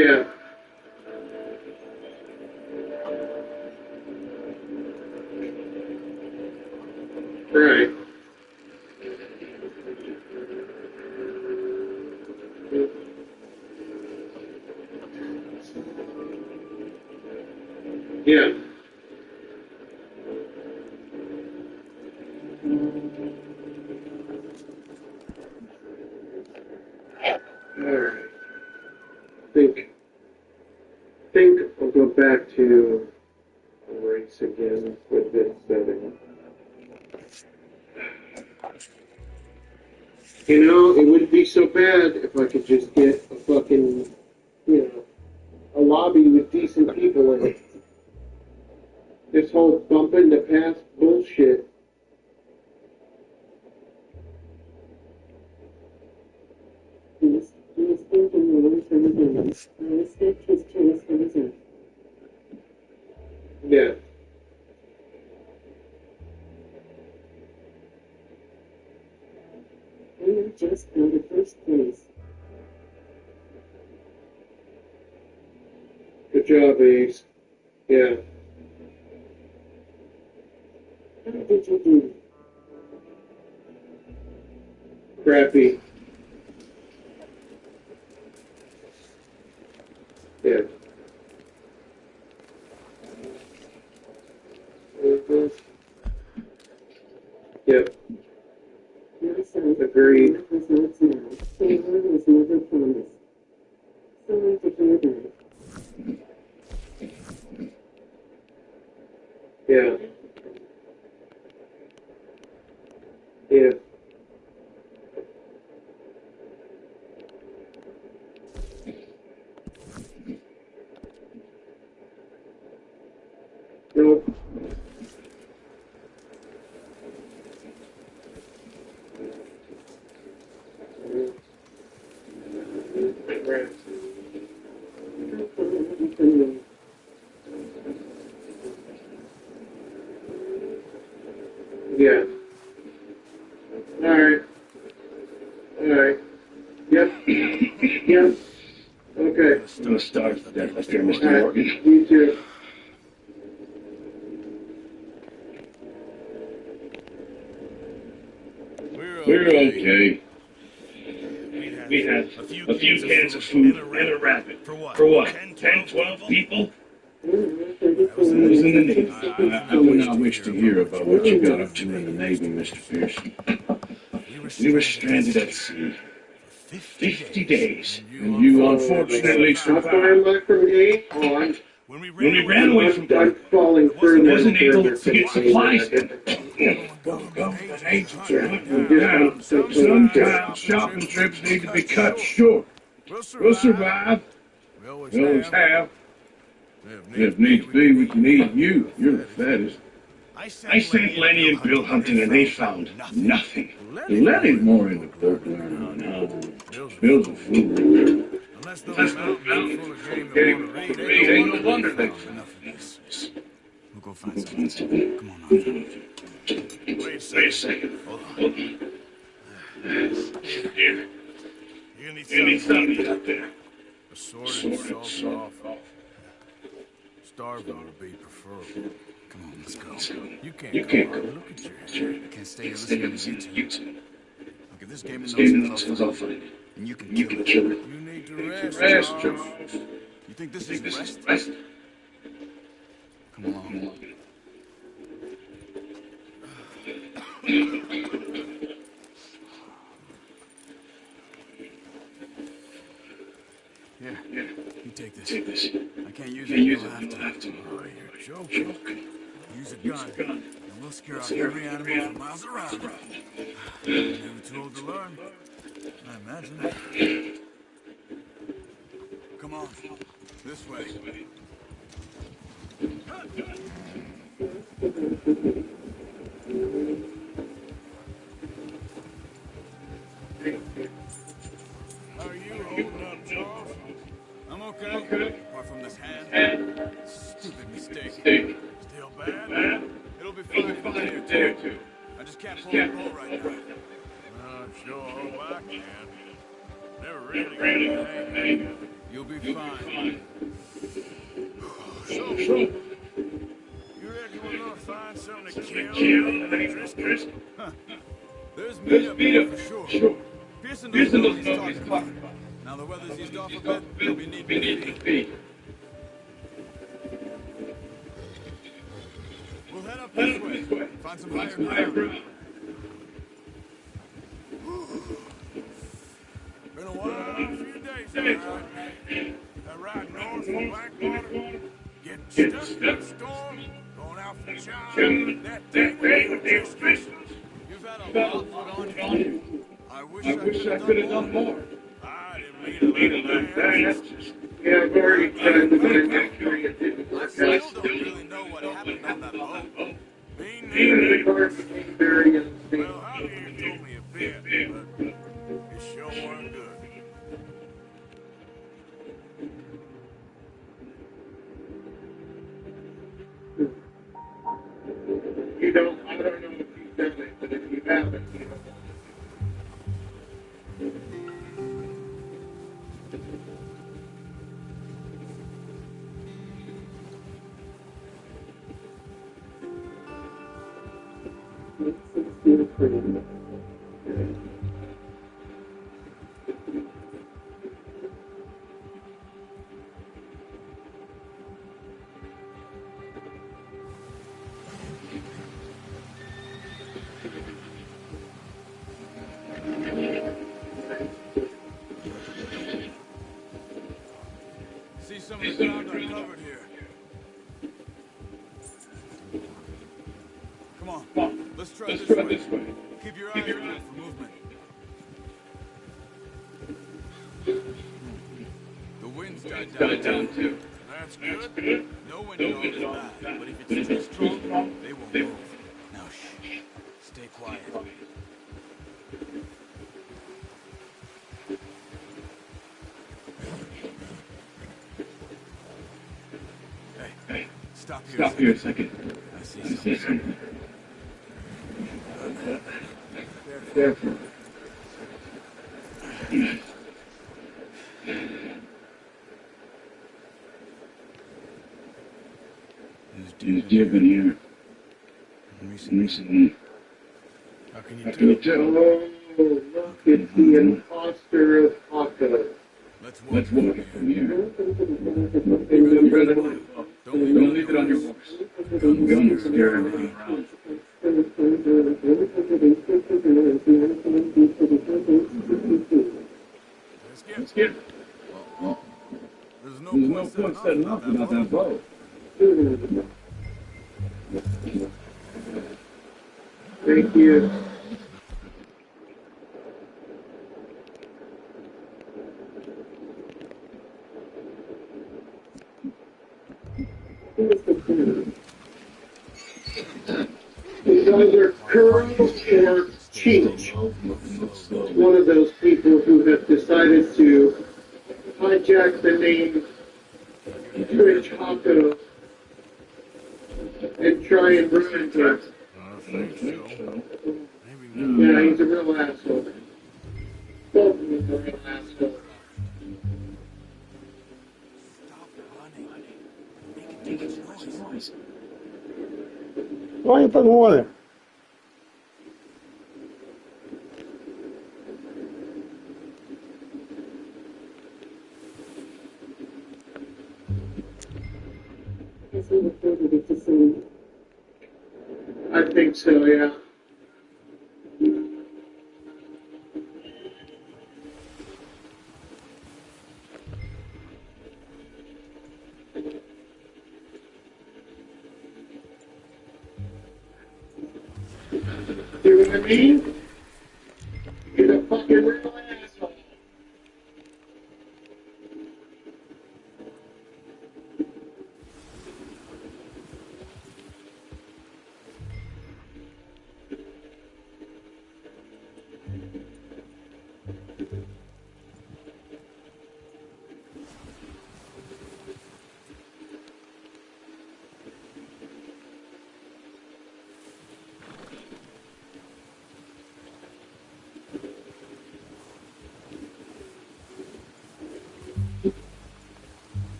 Yeah. Right. Yeah. Alright. Think I'll go back to a race again with this setting. You know, it wouldn't be so bad if I could just get a fucking, a lobby with decent people in it. This whole bumping the past bullshit. He is thinking long-term agreements. I respect his choice for reserve. Yeah. We have just won the first place. Good job, Ace. Yeah. How did you do? Crappy. Yeah. Yep. My son, Agreed. results now. Taylor was never promised. Sorry to hear that. Yeah. Yeah. Nope. Right. Yeah. Alright. Alright. Yep. Yep. Okay. I'm gonna start to death up here, Mr. Alright. Morgan. You too. We're okay. We had a few cans of food and a rabbit. For what? 10, 12 people? I was in the Navy. I would not wish to hear about what you got up to in the Navy, Mr. Pearson. We were stranded at sea. 50 days. And you unfortunately How far survived. am I from A? Oh, When we ran away from I'm them, falling further. I wasn't and able further to get from supplies. A. Government agents are hunting down. Sometimes shopping trips need to be cut short. We'll survive. We always have. If needs be, we can eat you. You're the fattest. I sent Lenny and Bill hunting and they found nothing. Lenny's more into folk learning on how. Bill's a fool. Unless those mountains are full of game that want to read, ain't no wonder they found enough of this. We'll go find something. Come on, Arthur. Wait a second. Hold on. Here. You need something out there. A sword and salt off. Starving would be preferable. Come on, let's go. You can't go. Look at your head. I can't stay listening to you two. Look, if this game is Nonsense, I'll find it. and you can kill it. You need to rest, Charles. You think this is rest? Come along. Here, you take this. I can't use it. You'll have to. Oh, you're joking. Use a gun, and we'll scare off every animal for miles around. Never too old to learn, I imagine. Come on, this way. How are you holding up, Charles? I'm okay. Apart from this hand. Stupid mistake. Still bad? It'll be fine in a day or two. I just can't pull the boat right now. Sure, hope I can. Never really got anything. You'll be fine. So, So, you reckon we're gonna find something to kill in the Driscoll? Huh. There's meat up there for sure. Pearson doesn't know what he's talking about. Now the weather's eased off a bit, we'll be needing to feed. We'll head up this way. Find some higher ground. Been a wild few days, all right. That ride north from Blackwater, getting stuck in the storm, going out for John, that day with the Driscoll. You've had a lot put on you. I wish I could have done more. I didn't mean to let it last. Yeah, I've already tried to find out where it didn't I work still out. don't really know what happened on that boat. Me And neither. the car became very unstable. Well, Javier told me a bit, but it sure weren't good. You don't, I don't know if you've done it, but if you haven't, you know. Makes it feel pretty. See some of the ground I covered here. Come on, let's try this way. Keep your eyes open for movement. The wind's died down too. That's good. No wind at all is bad, but if it's too strong, they won't move. Now shh. Stay quiet. Hey, stop here a second. I see something. Careful. Who's digging here? Recently. How can Can you tell? Oh, look, it's the imposter of Paco. Let's Let's walk it from here. Don't leave it on your horse. I'm going to scare everything around. Let's get. Well, There's there's no point setting up without that boat. Thank you. These either Kuro or Cheech. One of those people who have decided to hijack the name Twitch Hako and try and ruin it. I think so. Maybe not. Yeah, he's a real asshole. Both of them are real assholes. Stop running. Make too much noise. Olha, tá no olho. Guess we reported it to some. I think so, yeah. See what I mean? You're a fucking real asshole.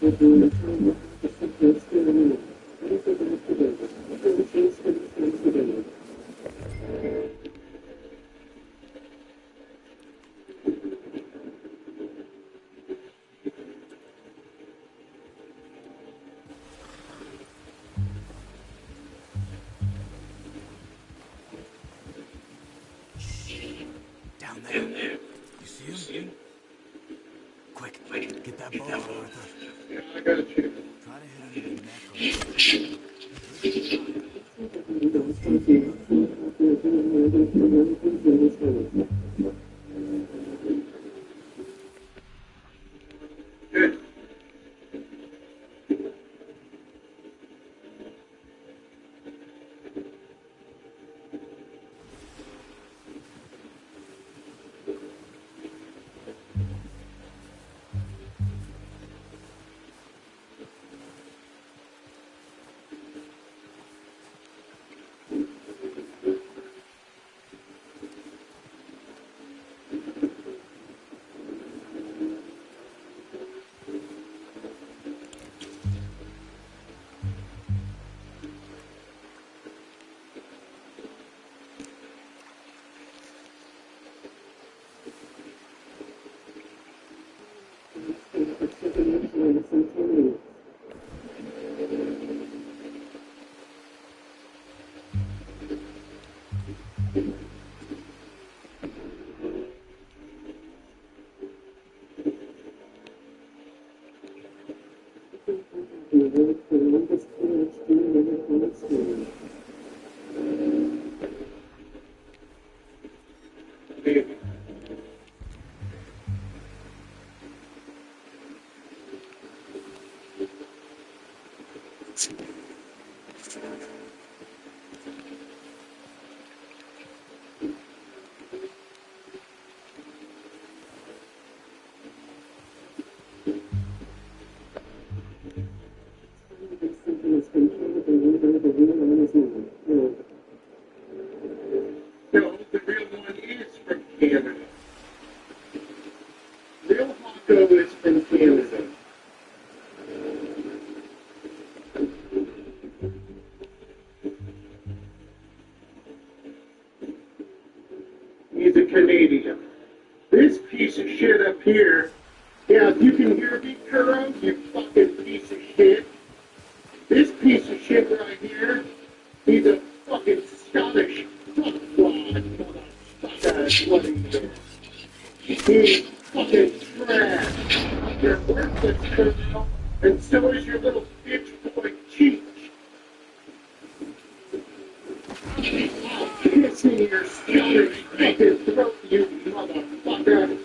But the entire world is supposed to remain. What is about today? Don't change the time today. Down there. You see him? Quick, get that bow out, Arthur. Yeah, I got you. Try to hit under the neck or the throat. Good shot. Don't stop here. See how they're doing waiting for them to finish it. Good. Maybe. No, the real one is from Canada. Real Honko is from Canada. He's a Canadian. This piece of shit up here, yeah, if you can hear me, Kuro, you fucking piece of shit. This piece of shit right here, he's a fucking Scottish fuckwad, motherfucker, what he is. He's fucking trash. You're worthless, Kuro, and so is your little bitch boy Cheech. I'll piss in your Scottish fucking throat, you motherfucker.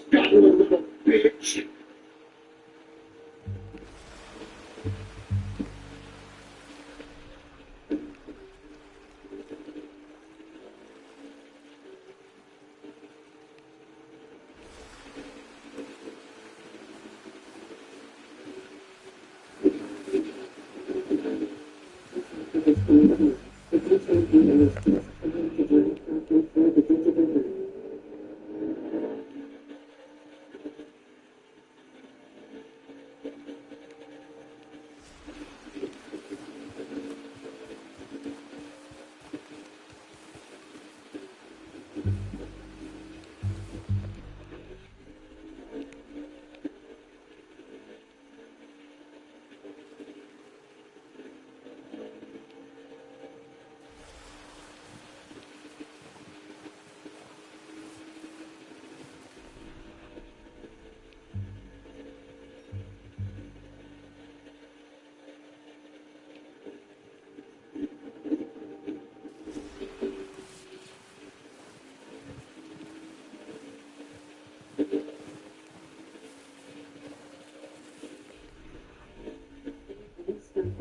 Scotland, little bitch.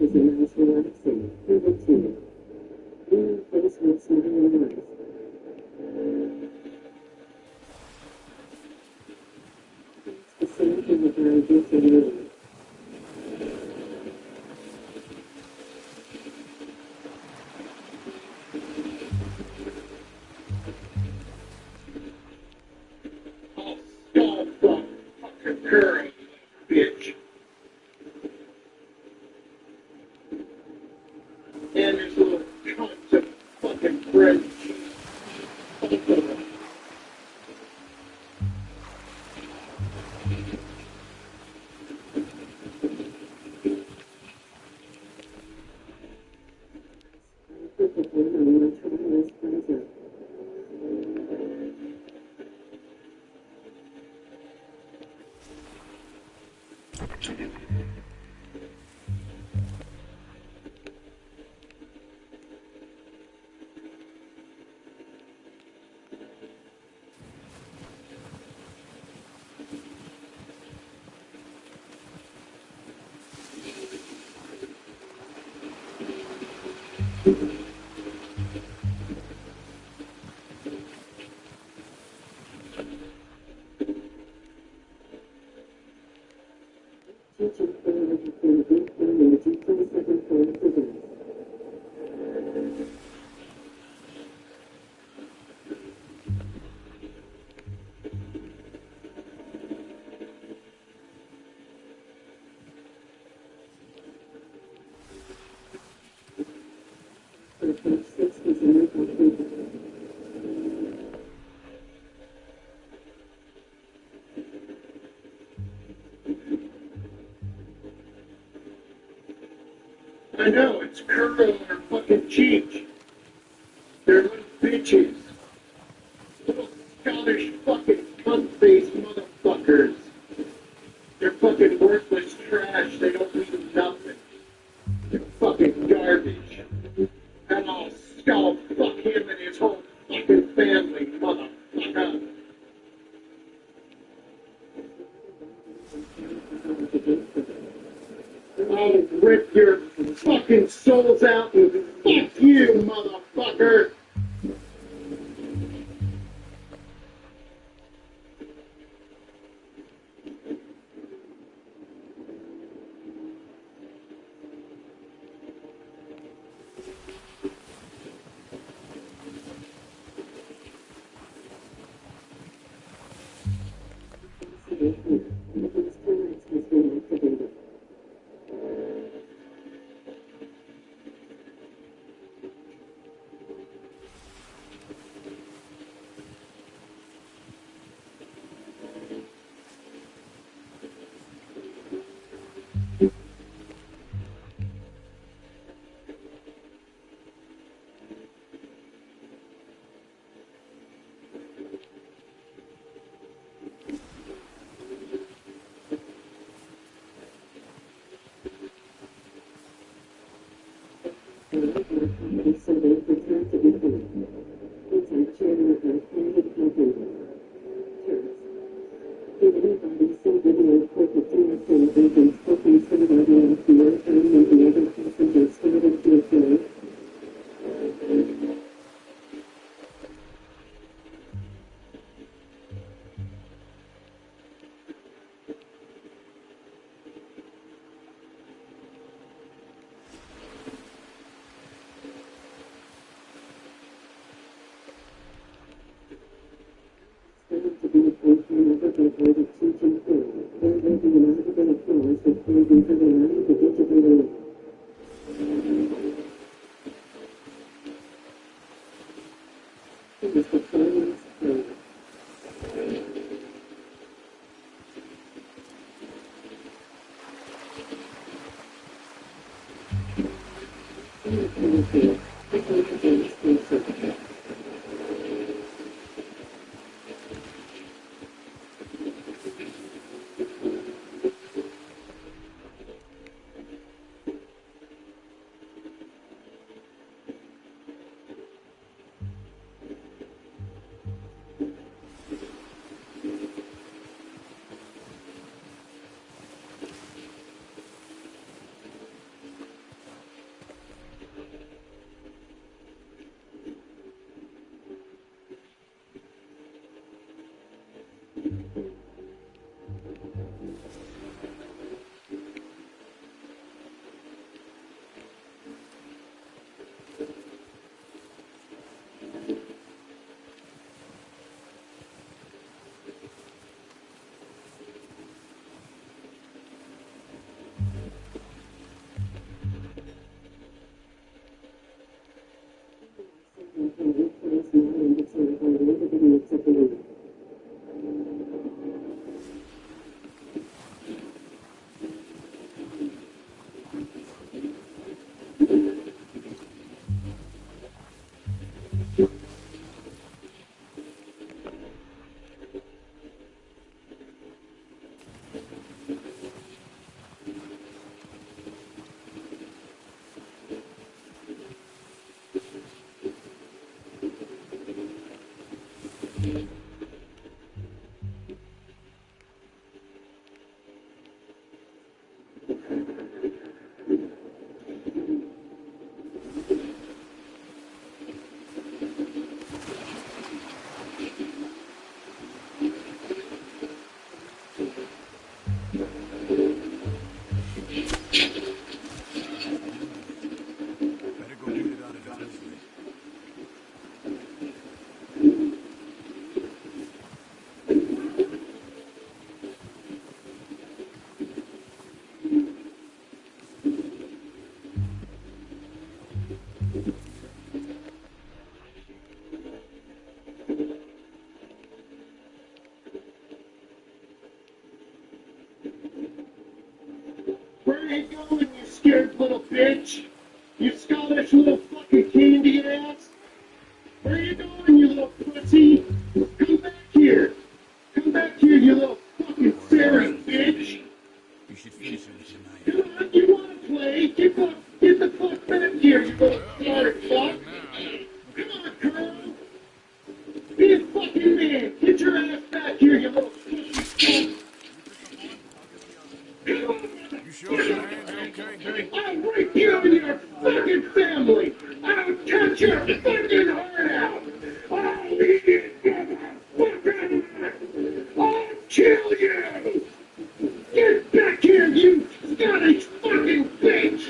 Is a nice relaxing. Number 2. Your face makes me relax. It's the same thing that I do to And there's little chunks of fucking bread and cheese. Teaching for the 22nd floor prison. Page 6 was a new complete. I know, it's Curl or fucking Cheech. They're little bitches. Little Scottish fucking cunt-faced motherfuckers. They're fucking worthless trash. They don't mean nothing. They're fucking garbage. And I'll fuck him and his whole fucking family, motherfucker. I'll rip your fucking souls out and fuck you, motherfucker. So they returned to Italy. Inside chairman of the Candid Company. Terrorists. Did anybody see video footage of the agents poking somebody in fear and when the other passengers started to appear? To be a place whenever they heard of teaching things. There will be an audible applause that plays into the line of each of the it was the finest thing. you going, you scared little bitch? You Scottish little fucking candy ass? Where are you going, you little pussy? Come back here. Come back here, you little fucking Sarah bitch. You should finish it with your knife. Come on, you wanna play? Get the fuck back here, you little slaughtered fuck. Come on, girl. Be a fucking man. Get your ass back here, you little pussy fuck. You sure your hands okay? I'll rape you and your fucking family. I'll cut your fucking heart out. I'll eat it, motherfucker. I'll kill you. Get back here, you Scottish fucking bitch.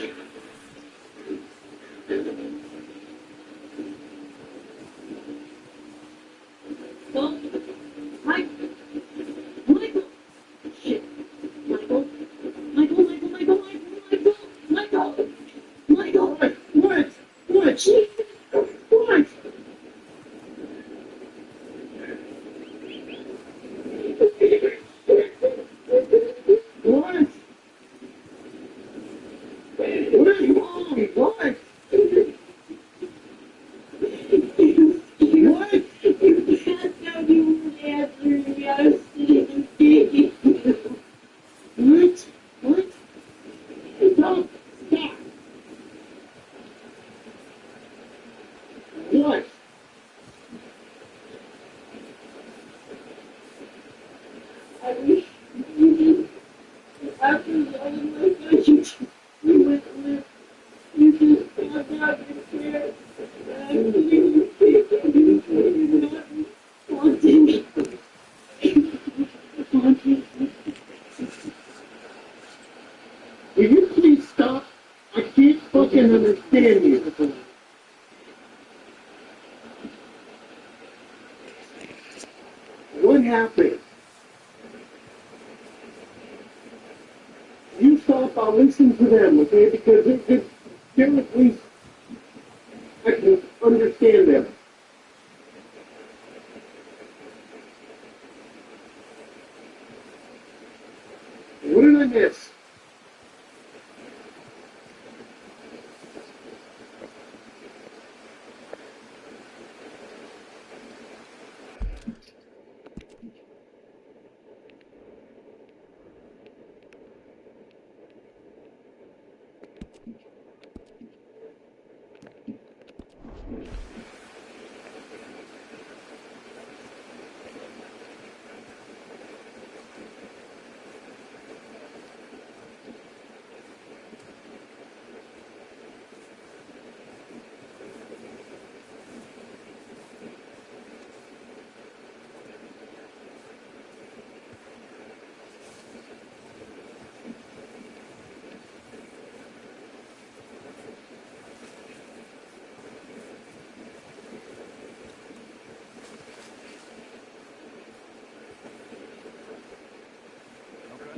Michael! Shit. Michael! Michael! What? Jesus! What? What? What is wrong? What? What? That's how you answer yesterday. What? What? Stop! Stop! What? I wish you just, after yelling like that, you would live. You just found out your parents. Actually, you you're not wanting. Will you please stop? I can't fucking understand you. What happened? You stop, I'll listen to them, okay? Because they're at least, I can understand them. What did I miss?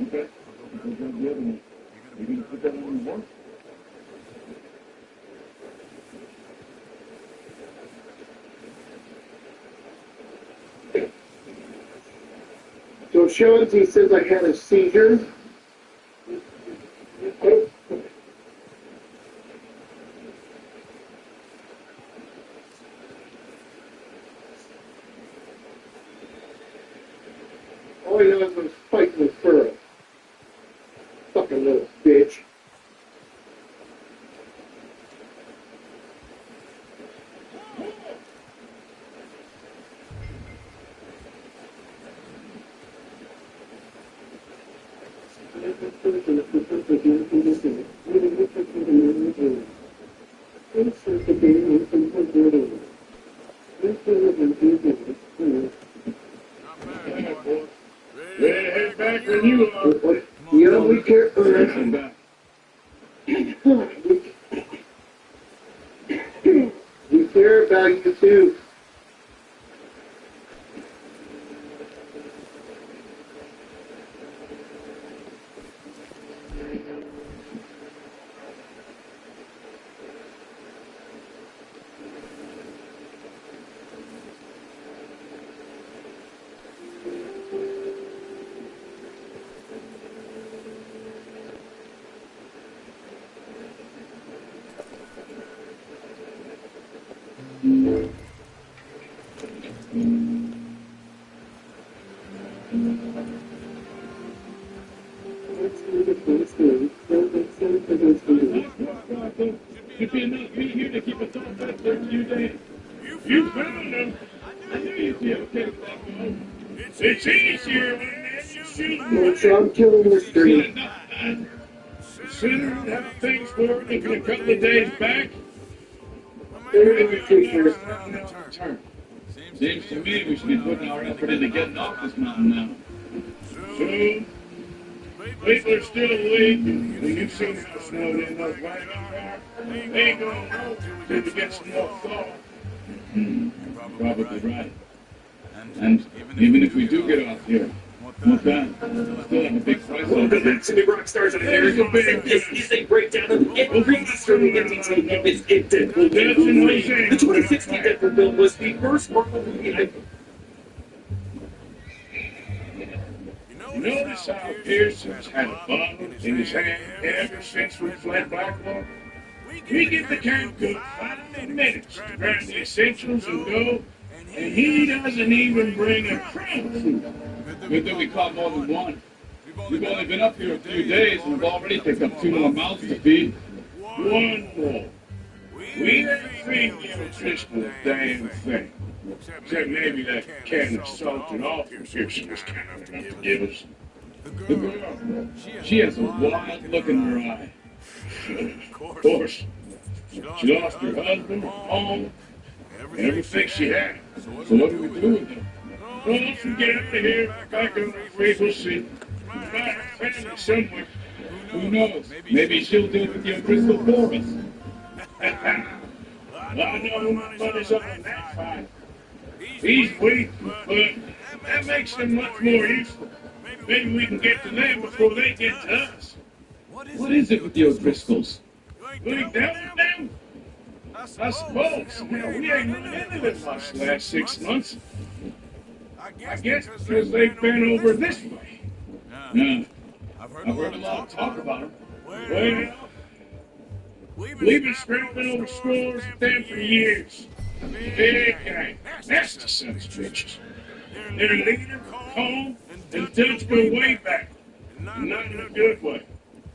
Okay. You gonna put that on the board? So Shaughnessy says I had a seizure. All I know is I was fighting with Pearl. Fucking little bitch. Ready to head back when you are. Yeah, we care. We care about you too. Should be enough meat here to keep us all fed for a few days. You found them. I knew you'd be okay with that, though. It's easier when you shoot. So I'm killing this thing. Sooner we have things for it in a couple of days back. Turn. Seems to me we should be putting our effort into getting off this mountain now. Soon. People are still awake, and you've seen how snowed in those wagons are. They ain't gonna know till we get some more thaw. Probably right. And even if we do get off here, what then? Still have a big price on Welcome back to the rock stars of America. This is a breakdown of every streaming empty tape in Deadpool 2 movie. The 2016 Deadpool film was the first Marvel movie I... You notice how Pierce has had a bottle in his hand ever since we fled Blackwater? We get the camp cook 5 minutes to grab the essentials and go, and he doesn't even bring a crumb of food. Good that we caught more than one. We've only been up here a few days and have already picked up 2 more mouths to feed. One more. We ain't feeding you Driscoll a damn thing. Except maybe that can of salted off Pearson was kind enough to give us. The girl, she has a wild look in her eye. Of course, she lost her husband, her home, and everything she had. So what do we do with them? Well, once we get out of here, back on our feet, we'll see. We might have family somewhere. Who knows? Maybe she'll do it with your crystal for us. I know my money's on that fight. He's weak, but that makes them much more useful. Maybe we can get to them before they get to us. What is it with the O'Driscolls? We ain't dealt with them? I suppose. Hell, we ain't run into them much the last 6 months. I guess because they've been over this way. No, I've heard a lot of talk about them. Well, we've been scrapping over scores with them for years. Big gang. That's the sons of bitches. Their leader, Cole, and Dutch go way back. And not in a good way.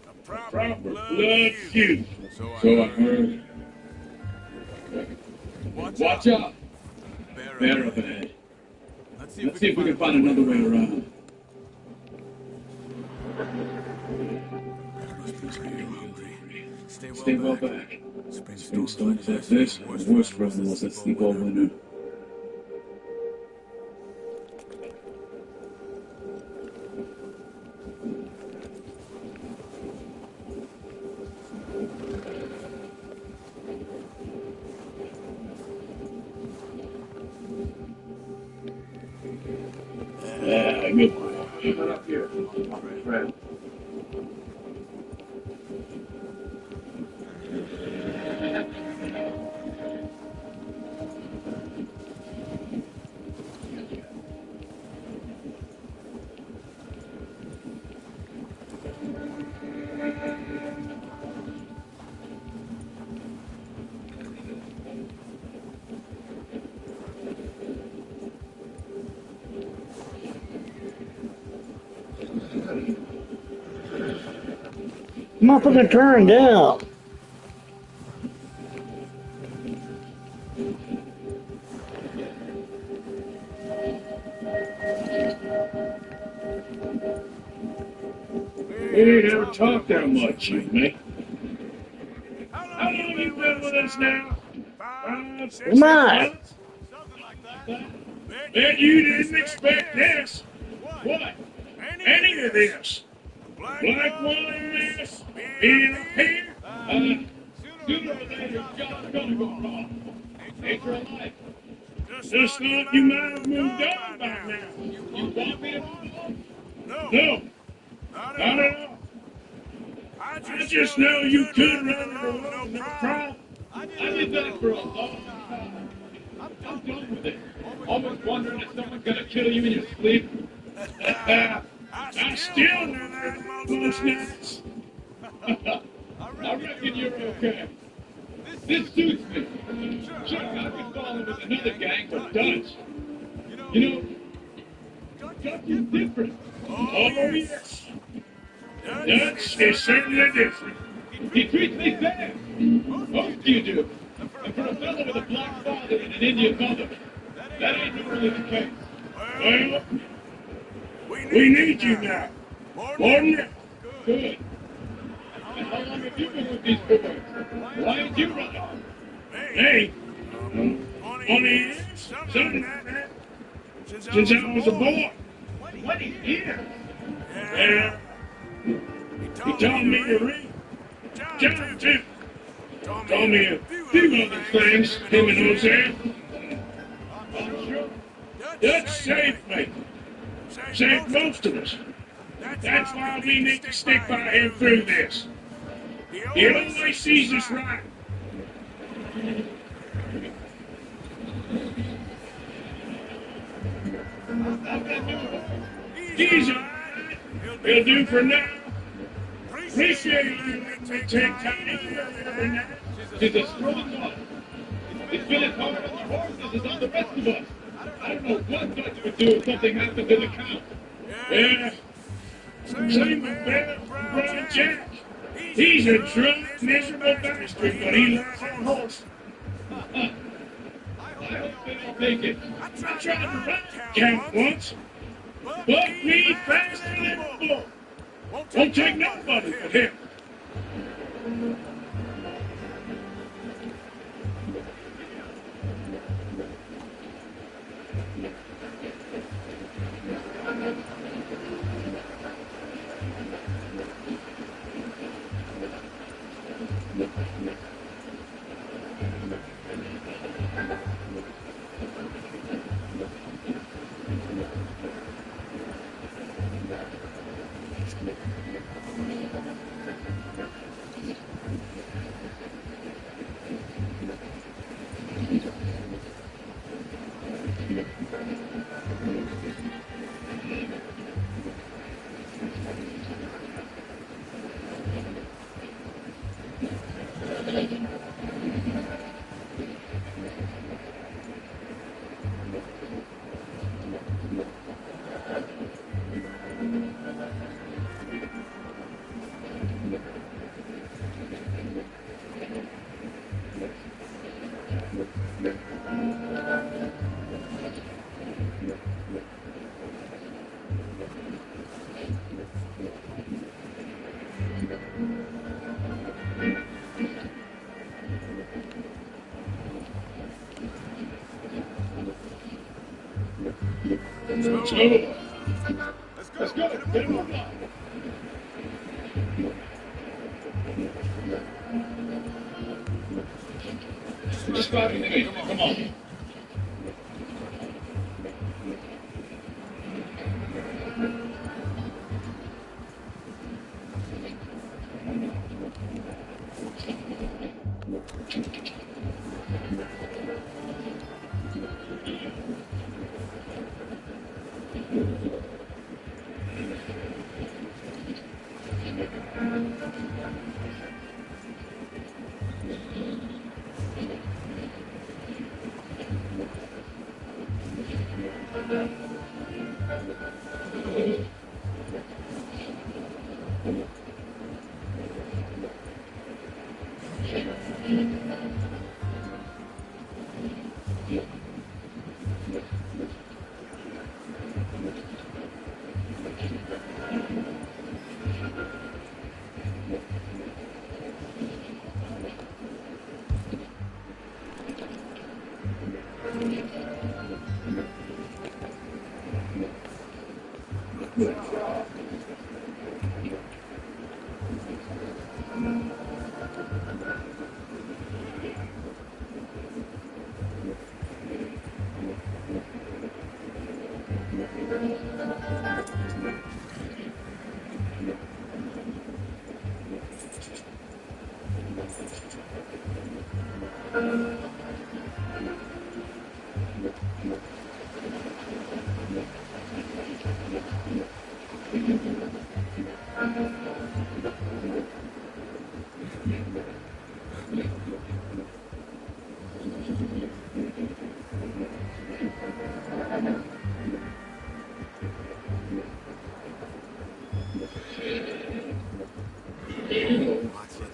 A proper blood feud. So I heard. Watch out. Bear up ahead. Let's see if we can find another way around. Stay well back. Spring storms like this are worse for us unless I sleep all winter. Good. Keep it up here. Fred. Motherfucker turned down. We ain't ever talked that much, you mate. How long you been with us now? 5, 6 months? Bet you didn't expect this. What? Any of this? Black one this? Being up here? Sooner or later, John's gonna go wrong. Nature of life. Just thought you might have moved on by now. You want me to move on? No. Not at all. I just know you could run the road, no problem. I did that for a long time. I'm done with it. Always wondering if someone's gonna kill you in your sleep. I still do that most nights. I reckon you're okay. This suits me. Sure, I've been falling with another gang for Dutch. You know, Dutch is different. Oh, yes. Dutch is certainly different. He treats me fair. Most of you do. And for a fellow with a black father and an Indian mother, that ain't normally the case. Well, we need you now. More than ever. Good. And how long have you been with these boys? Why did you run off? Me? 20 years? Something like that. Since I was a boy. 20 years? Yeah. He taught me to read. John, too. Told me a few other things, him and Jose. I'm sure. Dutch saved me. Saved most of us. That's why we need to stick by him through this. He always sees us right. He's alright. He'll do for now. Appreciate you letting me take time every night. She's a strong one. It's been as hard on the horses as on the rest of us. I don't know what Dutch would do if something happened to the count. Yeah. Same with Bear and Brian Jack. He's a drunk, miserable bastard, but he loves that horse. I hope they don't make it. I tried to run Count once. Buck me faster than a bull. Won't take nobody but him. Let's go. Let's go. Get him on. Just follow me. Come on.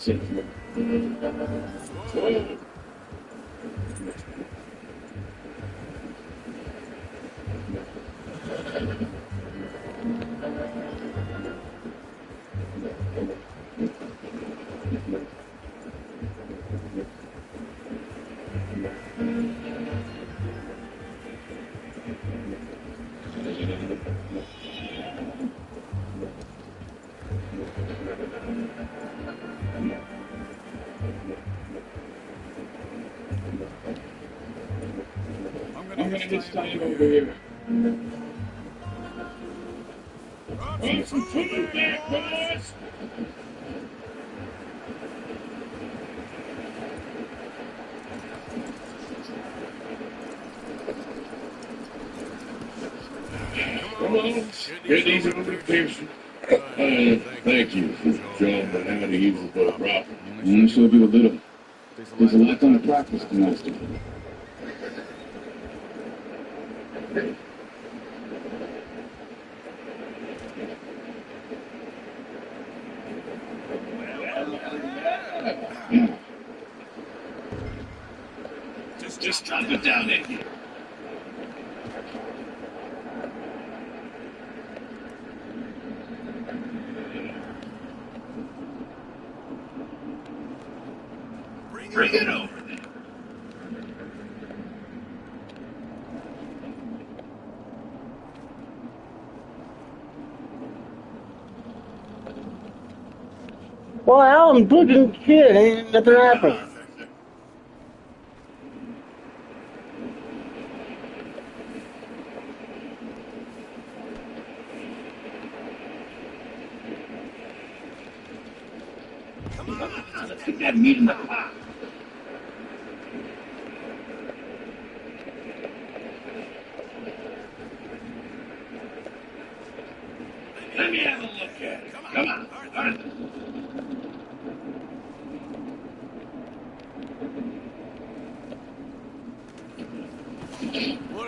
Whoa. I'm gonna get started over here. Want some food there, boys? Come on, get these over to Pearson. Thank you for showing me how to use the boat properly. I only showed you a little. There's a lot done to practice, Master. Just drop it down in here. Bring it over there. Well, I'm fucking shit. Ain't nothing happened. Put that meat in the pot. Let me have a look at it. Come on, Arthur.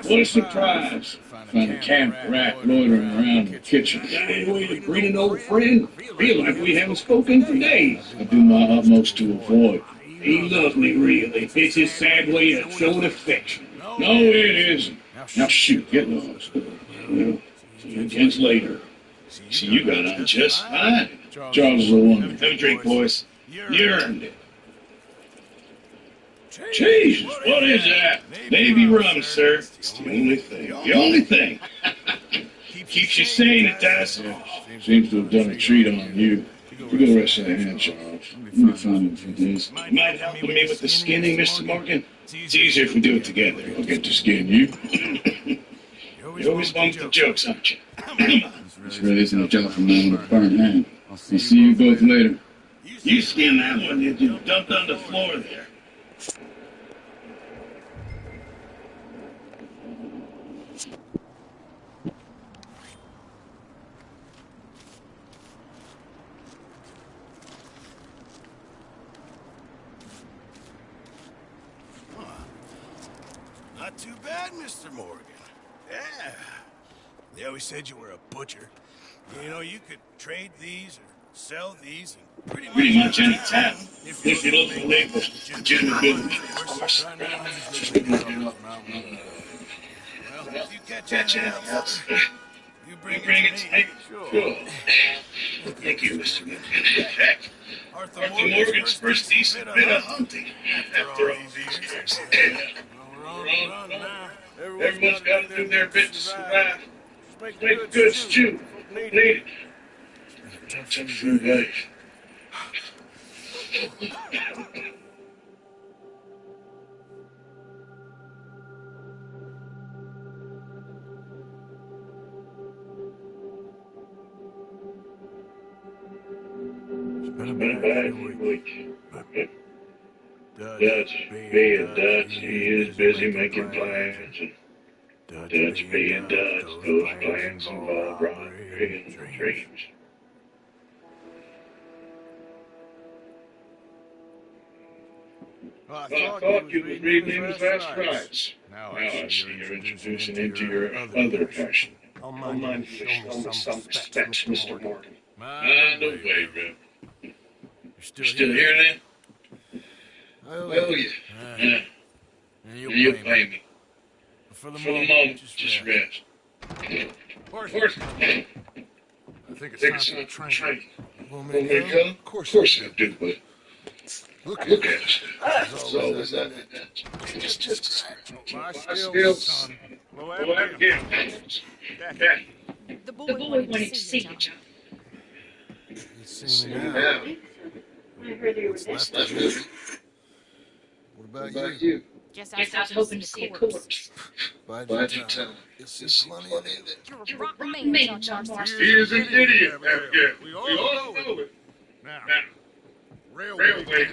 What a surprise. Find a camp rat loitering around the kitchen. Got any way to greet an old friend? Feel like we haven't spoken for days. I do my utmost to avoid. He loves me, really. It's his sad way of showing affection. No, it isn't. Now shoot, get lost. Well, see you gents later. See, you got on just fine. Charles is a woman. Have a drink, boys. You earned it. Jesus, what is that? Navy rum, sir. It's the only thing. The only thing. Keeps you sane, it does. Seems to have done a treat on you. You go rest of the hand, Charles. You'll be fine in a few days. Might help me with the skinning, Mr. Morgan? It's easier if we do it together. I'll get to skin you. You're always one with the jokes, aren't you? Come on. This really isn't a job for a man with a burnt hand. I'll see you both later. You skin that one you dumped on the floor there. Not too bad, Mr. Morgan. Yeah. They always said you were a butcher. You know, you could trade these or sell these and Pretty much any time. If you look for labels, legitimate business, of course. Well, if you catch anything else, you bring it to me. Sure. Thank you, Mr. Morgan. Heck, Arthur Morgan's first decent bit of hunting after all these years. Everyone's got to do their bit to survive. Make a good stew. Need it. Touch of food life. It's been a bad week. Dutch being Dutch, he is busy making plans, and Dutch being Dutch, those plans involve robbery and dreams. I thought you was reading his last rites. Now I see you're introducing him to your other passion. Don't mind if you show me some respect, Mr. Morgan. Mind the way, Rip. You're still here then? Oh, Oh, yeah. yeah. And You'll pay me. For the For the moment, moment, just rest. Horse. I think it's time for the train. Want me Want to me to go? come? Of course I do, but Look look at at us. us. There's It's always always that. that. Just scratch. My My skills, skills. son. Well, Well, that I'm deal. Yeah. The The boy boy wanted wanted to to see see you, you, John. John. You See see me me now. now. I heard you were What's dead. left Left of of me. me. What What about about you? you? Guess Guess I was hoping to see a corpse. Bide Bide your your time. time. You'll You'll see see plenty plenty of of it. it. You're a You're a rotten rotten man, man, John John Marston. He is an idiot, Abigail. Abigail. We all know it. Now, Now, railway. railway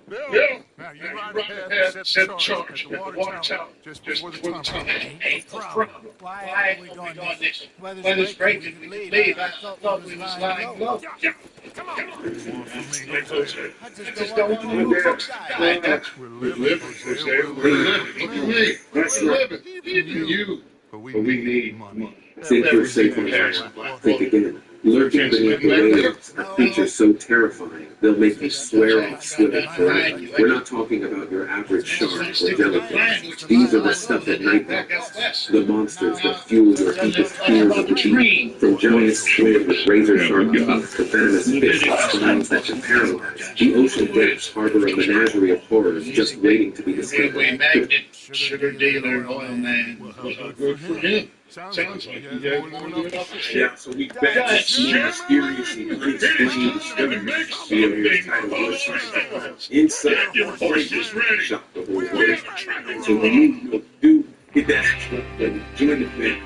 Bill. Bill. Now, you Now, ride you ahead ride and ahead, set the charge at the at water tower just before the tunnel. Hey, No no problem. problem. Why Why haven't we haven't gone we gone this? this? Weather's great and we We could could leave. leave. I thought we was lying low. Yeah. Come on. What do you want from me, Like Jose? Jose. I just Just don't don't want want no to folks folks dying. die. We're We're living, living, Jose. Jose. We're We're living. living. Look at me. That's We're right. living. Even you. But But we need money. Safe Never or safe seen on cash. fire. Think again. Lurking Can't beneath swim the back waves there. are creatures so terrifying they'll make you swear off swimming Behind forever. you. We're not talking about your average shark or Stick to the jellyfish. blind. These are the stuff that night Back out walkers, west. the monsters that fuel your deepest fears of the deep. From giant squid with razor-sharp teeth to venomous fish with spines that can paralyze, the ocean depths harbor a menagerie of horrors just waiting to be discovered. Railway magnet, sugar dealer, oil man. Well, how good for him. Sounds like he has more than enough to share. Yeah, so we bet That's more Sherman. mysterious and unexplained discoveries beyond your title website. Inside your horse is ready. Shop the whole world. So when you do hit that subscribe button, join the family,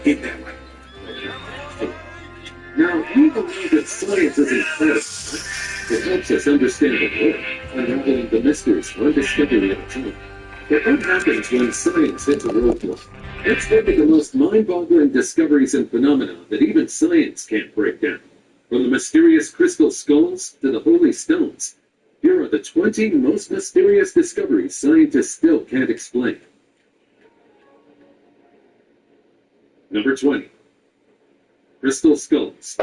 hit that like button. Now, we all know that science is incredible. Right? It helps us understand the world, unraveling the mysteries one discovery at a time. But what happens when science hits a roadblock? Let's look at the most mind-boggling discoveries and phenomena that even science can't break down. From the mysterious crystal skulls to the holy stones, here are the 20 most mysterious discoveries scientists still can't explain. Number 20. Crystal skulls.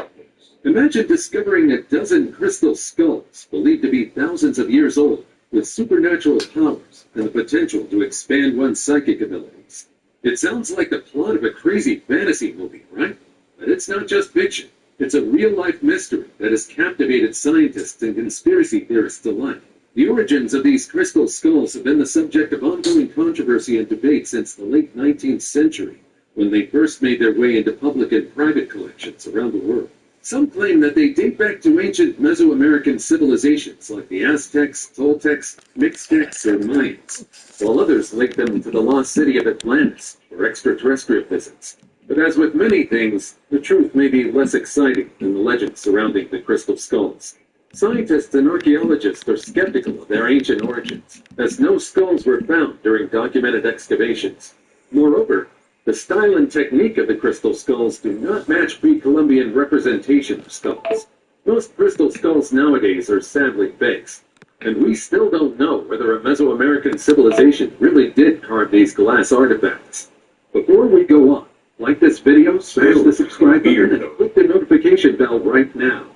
Imagine discovering a dozen crystal skulls, believed to be thousands of years old, with supernatural powers and the potential to expand one's psychic abilities. It sounds like the plot of a crazy fantasy movie, right? But it's not just fiction. It's a real-life mystery that has captivated scientists and conspiracy theorists alike. The origins of these crystal skulls have been the subject of ongoing controversy and debate since the late 19th century, when they first made their way into public and private collections around the world. Some claim that they date back to ancient Mesoamerican civilizations like the Aztecs, Toltecs, Mixtecs, or Mayans, while others link them to the lost city of Atlantis or extraterrestrial visits. But as with many things, the truth may be less exciting than the legends surrounding the crystal skulls. Scientists and archaeologists are skeptical of their ancient origins, as no skulls were found during documented excavations. Moreover, the style and technique of the crystal skulls do not match pre-Columbian representation of skulls. Most crystal skulls nowadays are sadly fakes, and we still don't know whether a Mesoamerican civilization really did carve these glass artifacts. Before we go on, like this video, smash the subscribe button and click the notification bell right now.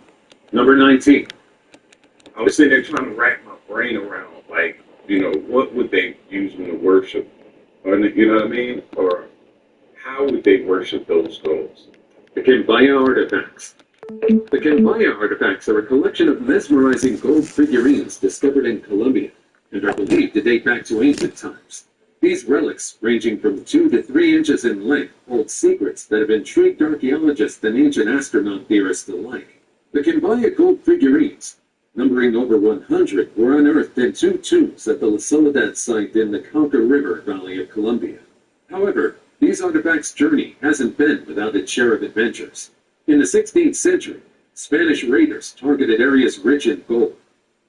Number 19. I was sitting there trying to rack my brain around, like, what would they use in the worship? Or, you know what I mean? Or how would they worship those skulls? The Kimbaya artifacts. The Kimbaya artifacts are a collection of mesmerizing gold figurines discovered in Colombia and are believed to date back to ancient times. These relics, ranging from 2 to 3 inches in length, hold secrets that have intrigued archaeologists and ancient astronaut theorists alike. The Kimbaya gold figurines, numbering over 100, were unearthed in 2 tombs at the La Soledad site in the Cauca River Valley of Colombia. However, these artifacts' journey hasn't been without its share of adventures. In the 16th century, Spanish raiders targeted areas rich in gold,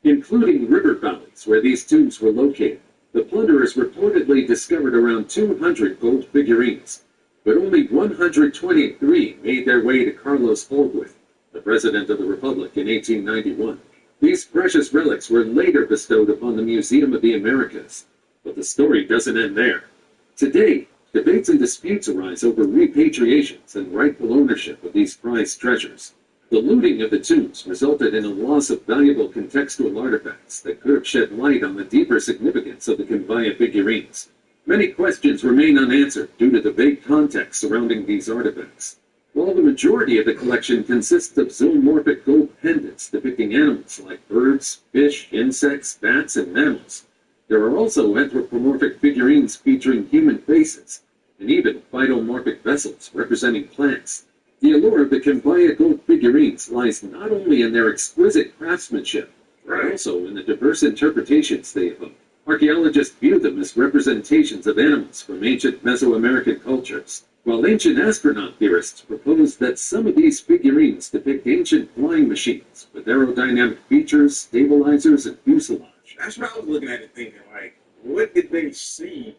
including river valleys where these tombs were located. The plunderers reportedly discovered around 200 gold figurines, but only 123 made their way to Carlos Holguín, the President of the Republic, in 1891. These precious relics were later bestowed upon the Museum of the Americas, but the story doesn't end there. Today, debates and disputes arise over repatriations and rightful ownership of these prized treasures. The looting of the tombs resulted in a loss of valuable contextual artifacts that could have shed light on the deeper significance of the Kumbaya figurines. Many questions remain unanswered due to the vague context surrounding these artifacts. While the majority of the collection consists of zoomorphic gold pendants depicting animals like birds, fish, insects, bats, and mammals, there are also anthropomorphic figurines featuring human faces, and even phytomorphic vessels representing plants. The allure of the Kumbaya gold figurines lies not only in their exquisite craftsmanship, but also in the diverse interpretations they evoke. Archaeologists view them as representations of animals from ancient Mesoamerican cultures, while ancient astronaut theorists propose that some of these figurines depict ancient flying machines with aerodynamic features, stabilizers, and fuselage. That's what I was looking at it thinking, like, what did they see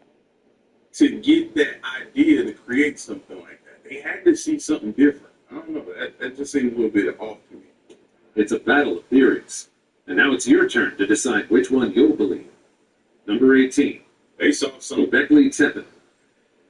to get that idea to create something like that? They had to see something different. I don't know, that just seems a little bit off to me. It's a battle of theories, and now it's your turn to decide which one you'll believe. Number 18. They saw something. Göbekli Tepe.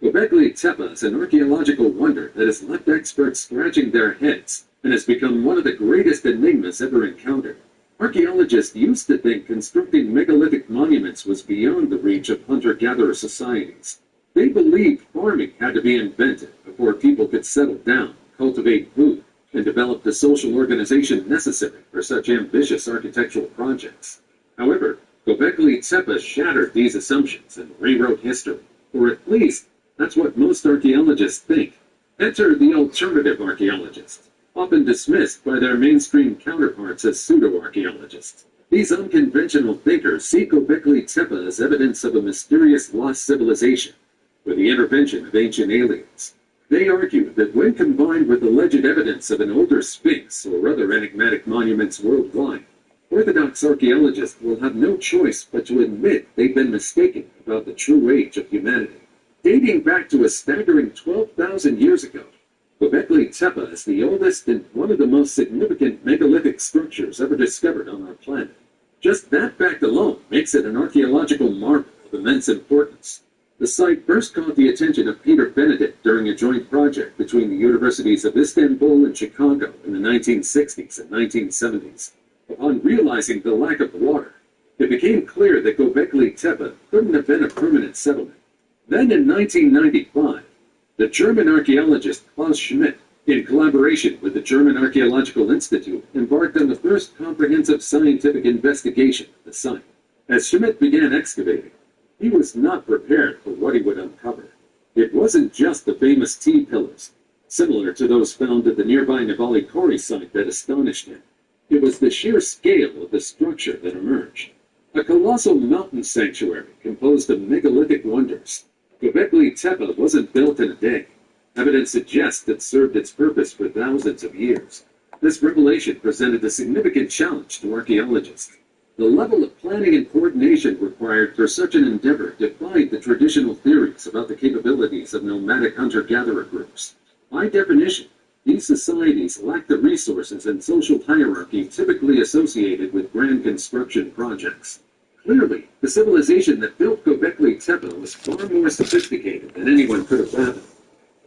Göbekli Tepe is an archaeological wonder that has left experts scratching their heads and has become one of the greatest enigmas ever encountered. Archaeologists used to think constructing megalithic monuments was beyond the reach of hunter-gatherer societies. They believed farming had to be invented before people could settle down, cultivate food, and develop the social organization necessary for such ambitious architectural projects. However, Göbekli Tepe shattered these assumptions and rewrote history, or at least that's what most archaeologists think. Enter the alternative archaeologists, often dismissed by their mainstream counterparts as pseudo-archaeologists. These unconventional thinkers see Göbekli Tepe as evidence of a mysterious lost civilization, with the intervention of ancient aliens. They argue that when combined with alleged evidence of an older sphinx or other enigmatic monuments worldwide, Orthodox archaeologists will have no choice but to admit they've been mistaken about the true age of humanity. Dating back to a staggering 12,000 years ago, Göbekli Tepe is the oldest and one of the most significant megalithic structures ever discovered on our planet. Just that fact alone makes it an archaeological marvel of immense importance. The site first caught the attention of Peter Benedict during a joint project between the universities of Istanbul and Chicago in the 1960s and 1970s. Upon realizing the lack of water, it became clear that Göbekli Tepe couldn't have been a permanent settlement. Then in 1995, the German archaeologist Klaus Schmidt, in collaboration with the German Archaeological Institute, embarked on the first comprehensive scientific investigation of the site. As Schmidt began excavating, he was not prepared for what he would uncover. It wasn't just the famous T-pillars, similar to those found at the nearby Navali Kori site, that astonished him. It was the sheer scale of the structure that emerged. A colossal mountain sanctuary composed of megalithic wonders. Göbekli Tepe wasn't built in a day. Evidence suggests it served its purpose for thousands of years. This revelation presented a significant challenge to archaeologists. The level of planning and coordination required for such an endeavor defied the traditional theories about the capabilities of nomadic hunter-gatherer groups. By definition, these societies lack the resources and social hierarchy typically associated with grand construction projects. Clearly, the civilization that built Göbekli Tepe was far more sophisticated than anyone could have fathomed.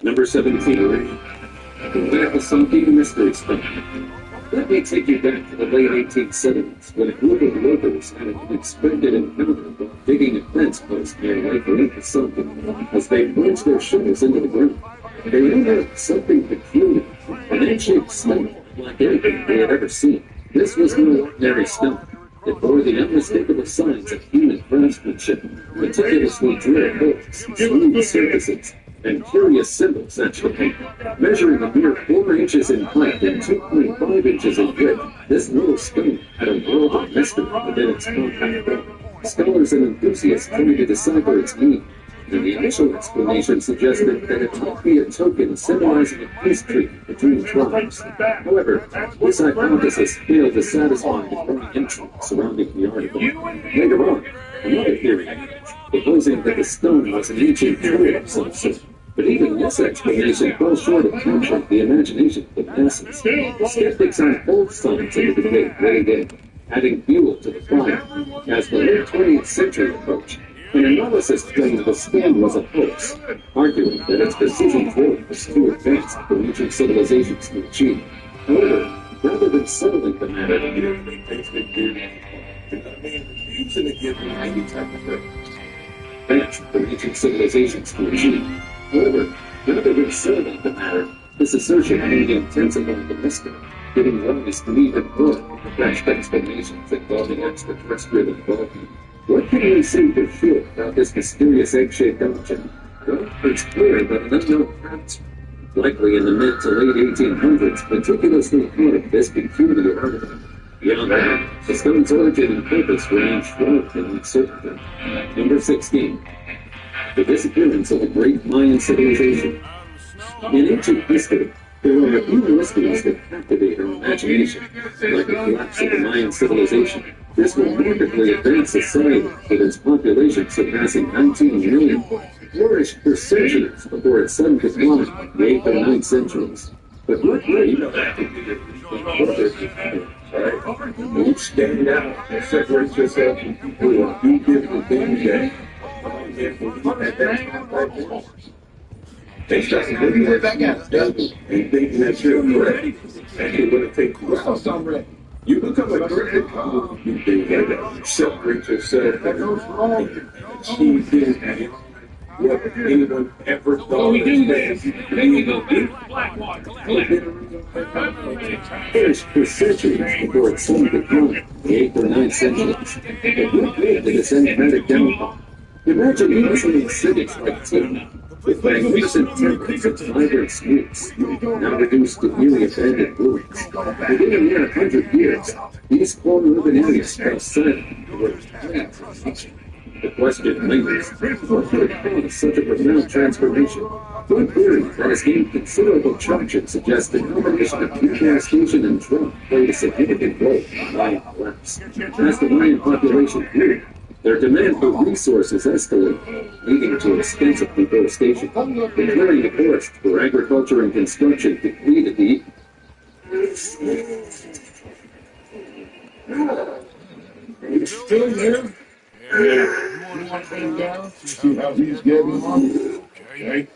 Number 17. The Vakasaki Mystery Stone. Let me take you back to the late 1870s, when a group of workers had an unexpected encounter while digging a fence post near Lake Vakasaki. As they plunged their shovels into the ground, they unearthed something peculiar, an egg-shaped stone like anything they had ever seen. This was no ordinary stone. It bore the unmistakable signs of human craftsmanship, meticulously drilled holes, smooth surfaces, and curious symbols etched upon it. Measuring a mere 4 inches in height and 2.5 inches in width, this little stone had a world of mystery within its compact form. Scholars and enthusiasts tried to decipher its meaning, and the initial explanation suggested that it might be a token symbolizing a peace treaty between tribes. However, this hypothesis failed to satisfy the growing intrigue surrounding the article. Later on, another theory emerged, proposing that the stone was an ancient tool of some sort. But even this explanation fell short of capturing the imagination of the masses. Skeptics on both sides of the debate weighed in, adding fuel to the fire. As the late 20th century approached, an analysis claimed the stone was a hoax, arguing that its precision drilling was too advanced for ancient civilizations to achieve. However, rather than settling the matter. Using it gives me any type of threat. That's for ancient civilizations to achieve. However, rather than settling the matter, this assertion only intensified the mystery, giving rise to even more far-fetched explanations involving extraterrestrial involvement. What can we say for sure about this mysterious egg-shaped object? Well, it's clear that an unknown craft, likely in the mid to late 1800s, meticulously carved this peculiar artifact. Beyond that, the stone's origin and purpose remain shrouded in uncertainty. Number 16. The disappearance of a great Mayan civilization. In ancient history, there are a few mysteries that captivate our imagination, like the collapse of the Mayan civilization. This remarkably advanced society, with its population surpassing 19 million, flourished for centuries before its sudden decline in the 8th and 9th centuries. But what great Don't stand out and separate yourself from people who do different things they start looking at back out and thinking that you're correct. And they're going to take you out. You become a great you think like that. Separate yourself and achieve things that what anyone ever thought. We do this, then we go get Blackwater. First, for centuries before its sudden decline in the 8th or 9th centuries, it would lead to this enigmatic downfall. Imagine bustling cities like Tina, with magnificent temples and vibrant streets, now reduced to newly abandoned ruins. Within a mere 100 years, these core urban areas fell silent and were flat. The question lingers, what could have caused such a profound transformation? One theory that has gained considerable traction suggests the combination of deforestation and drought played a significant role in the Mayan collapse. As the Mayan population grew, their demand for resources escalated, leading to extensive deforestation. Declaring the forest for agriculture and construction depleted the... Are you still there? You want to come down? See how he's getting on? Okay.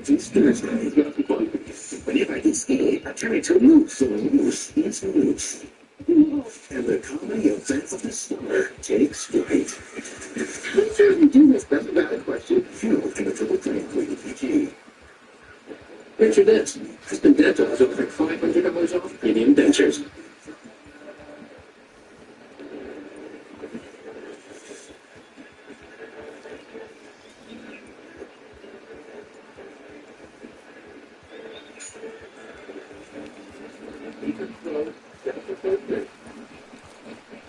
These Thursdays, whenever I escape, I turn into loose, loose. And the comedy events of the summer takes flight. How do you do this? That's a valid question. Fueled to the triple train queen PG. Picture this. Kristen Dental has over $500 off premium dentures.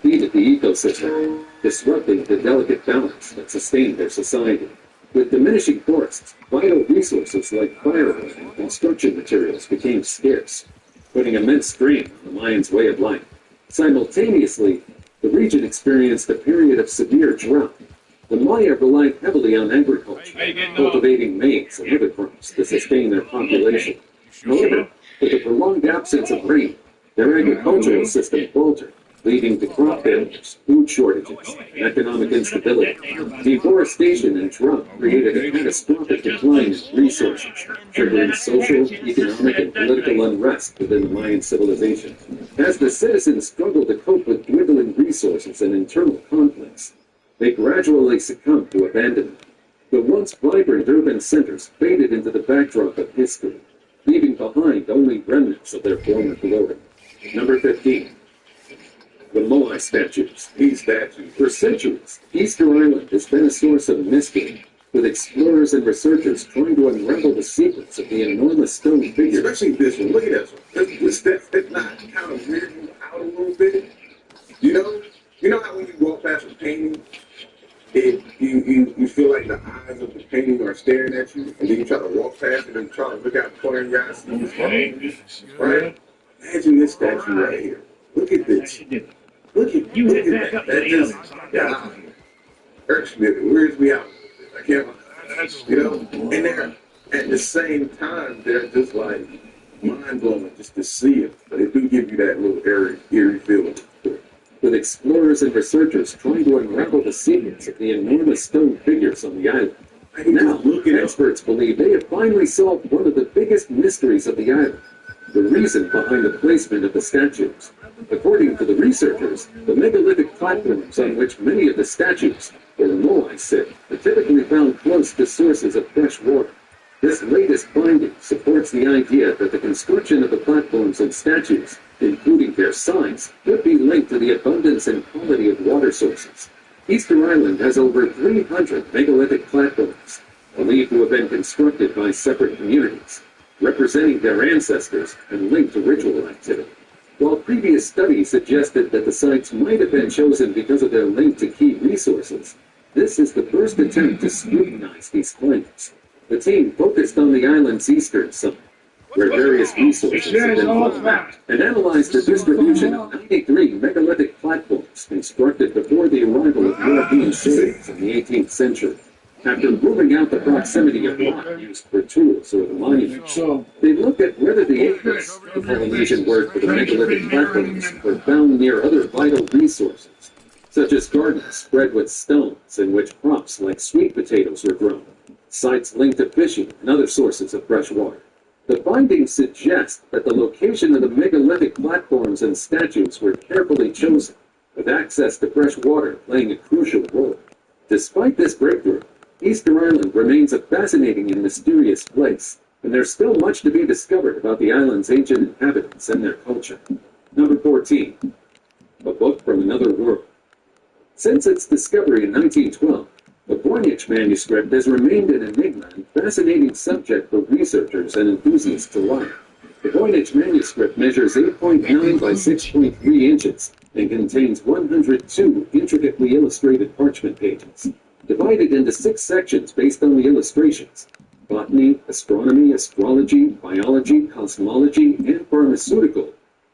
Feeded the ecosystem, disrupting the delicate balance that sustained their society. With diminishing forests, vital resources like firewood and construction materials became scarce, putting immense strain on the Mayans' way of life. Simultaneously, the region experienced a period of severe drought. The Maya relied heavily on agriculture, cultivating maize and other crops to sustain their population. However, with the prolonged absence of rain, their agricultural system faltered, leading to crop failures, food shortages, and economic instability. Deforestation and drought created a catastrophic decline in resources, triggering social, economic, and political unrest within the Mayan civilization. As the citizens struggled to cope with dwindling resources and internal conflicts, they gradually succumbed to abandonment. The once vibrant urban centers faded into the backdrop of history, leaving behind only remnants of their former glory. Number 15. The Moai statues. These statues. For centuries, Easter Island has been a source of mystery, with explorers and researchers trying to unravel the secrets of the enormous stone figures. Especially this one. Look at this one. That's not kind of weird you out a little bit. You know how when you walk past a painting, you feel like the eyes of the painting are staring at you, and then you try to walk past it and try to look out the corner of your eyes and see what's right? Imagine this statue right here. Look at this. Look at that. That just irks me. It weirds me out. I can't, and they're at the same time, they're just like mind blowing just to see it. But they do give you that little eerie feeling. With explorers and researchers trying to unravel the secrets of the enormous stone figures on the island. Now, experts believe they have finally solved one of the biggest mysteries of the island, the reason behind the placement of the statues. According to the researchers, the megalithic platforms on which many of the statues, or moai, sit are typically found close to sources of fresh water. This latest finding supports the idea that the construction of the platforms and statues, including their size, could be linked to the abundance and quality of water sources. Easter Island has over 300 megalithic platforms, believed to have been constructed by separate communities, representing their ancestors and linked to ritual activity. While previous studies suggested that the sites might have been chosen because of their link to key resources, this is the first attempt to scrutinize these claims. The team focused on the island's eastern side, where various resources have been found, and analyzed the distribution of 93 megalithic platforms constructed before the arrival of European sailors in the 18th century. After ruling out the proximity of rock used for tools or the monuments, they looked at whether the acres, the Polynesian word for the megalithic platforms, were found near other vital resources, such as gardens spread with stones in which crops like sweet potatoes were grown, sites linked to fishing and other sources of fresh water. The findings suggest that the location of the megalithic platforms and statues were carefully chosen, with access to fresh water playing a crucial role. Despite this breakthrough, Easter Island remains a fascinating and mysterious place, and there's still much to be discovered about the island's ancient inhabitants and their culture. Number 14. A Book from Another World. Since its discovery in 1912, the Voynich manuscript has remained an enigma and fascinating subject for researchers and enthusiasts alike. The Voynich manuscript measures 8.9 by 6.3 inches and contains 102 intricately illustrated parchment pages, divided into 6 sections based on the illustrations: botany, astronomy, astrology, biology, cosmology, and pharmaceutical,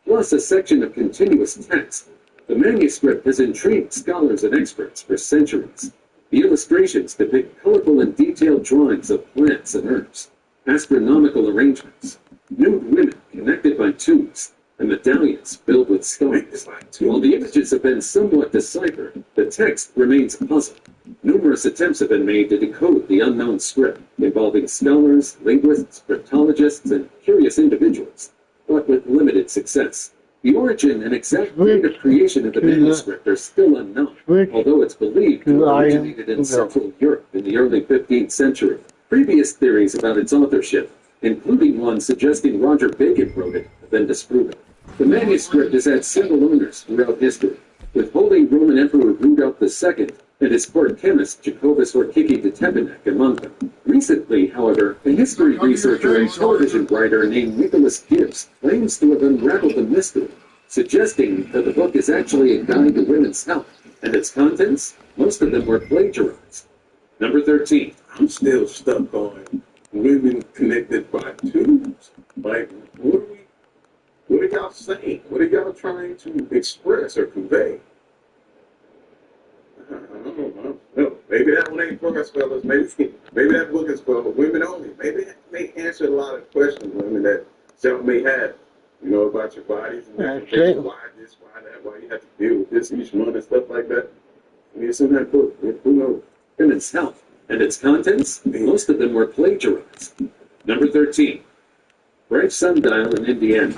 plus a section of continuous text. The manuscript has intrigued scholars and experts for centuries. The illustrations depict colorful and detailed drawings of plants and herbs, astronomical arrangements, nude women connected by tubes, and medallions filled with stones. While the images have been somewhat deciphered, the text remains a puzzle. Numerous attempts have been made to decode the unknown script, involving scholars, linguists, cryptologists, and curious individuals, but with limited success. The origin and exact date of creation of the manuscript are still unknown, although it's believed to have originated in Central Europe in the early 15th century. Previous theories about its authorship, including one suggesting Roger Bacon wrote it, have been disproven. The manuscript has had several owners throughout history, with Holy Roman Emperor Rudolph II and his court chemist Jacobus Orkiki de Tepenek among them. Recently, however, a history researcher and television writer named Nicholas Gibbs claims to have unraveled the mystery, suggesting that the book is actually a guide to women's health, and its contents, most of them were plagiarized. Number 13. I'm still stuck on women connected by tubes. Like, what are y'all saying? What are y'all trying to express or convey? I don't know. Maybe that one ain't for us, fellas. Maybe that book is for women only. Maybe that may answer a lot of questions women that some may have, about your bodies and why this, why that, why you have to deal with this each month and stuff like that. I mean, it's in that book. Who knows? Women's health and its contents, most of them were plagiarized. Number 13. French sundial in Indiana.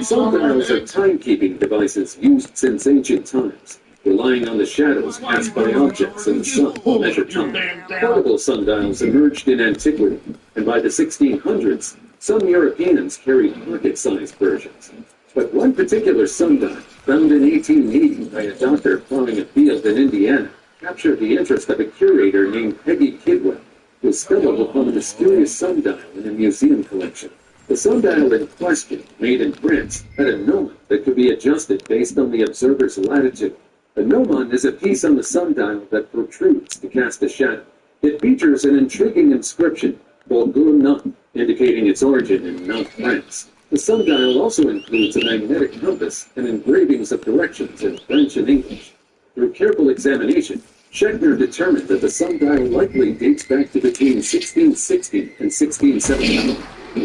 Sundials are timekeeping devices used since ancient times, relying on the shadows cast by objects in the sun to measure time. Portable sundials emerged in antiquity, and by the 1600s, some Europeans carried pocket-sized versions. But one particular sundial, found in 1880 by a doctor plowing a field in Indiana, captured the interest of a curator named Peggy Kidwell, who stumbled upon a mysterious sundial in a museum collection. The sundial in question, made in France, had a gnomon that could be adjusted based on the observer's latitude. A gnomon is a piece on the sundial that protrudes to cast a shadow. It features an intriguing inscription, Bourgogne, indicating its origin in Nantes, France. The sundial also includes a magnetic compass and engravings of directions in French and English. Through careful examination, Schechner determined that the sundial likely dates back to between 1660 and 1670.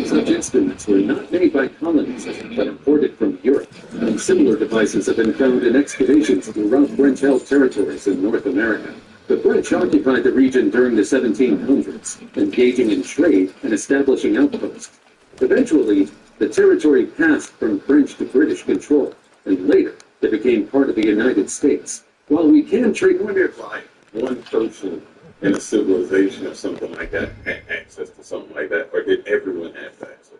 Such instruments were not made by colonizers, but imported from Europe, and similar devices have been found in excavations throughout French-held territories in North America. The French occupied the region during the 1700s, engaging in trade and establishing outposts. Eventually, the territory passed from French to British control, and later it became part of the United States. While we can treat Wonder if like one person in a civilization or something like that had access to something like that, or did everyone have access?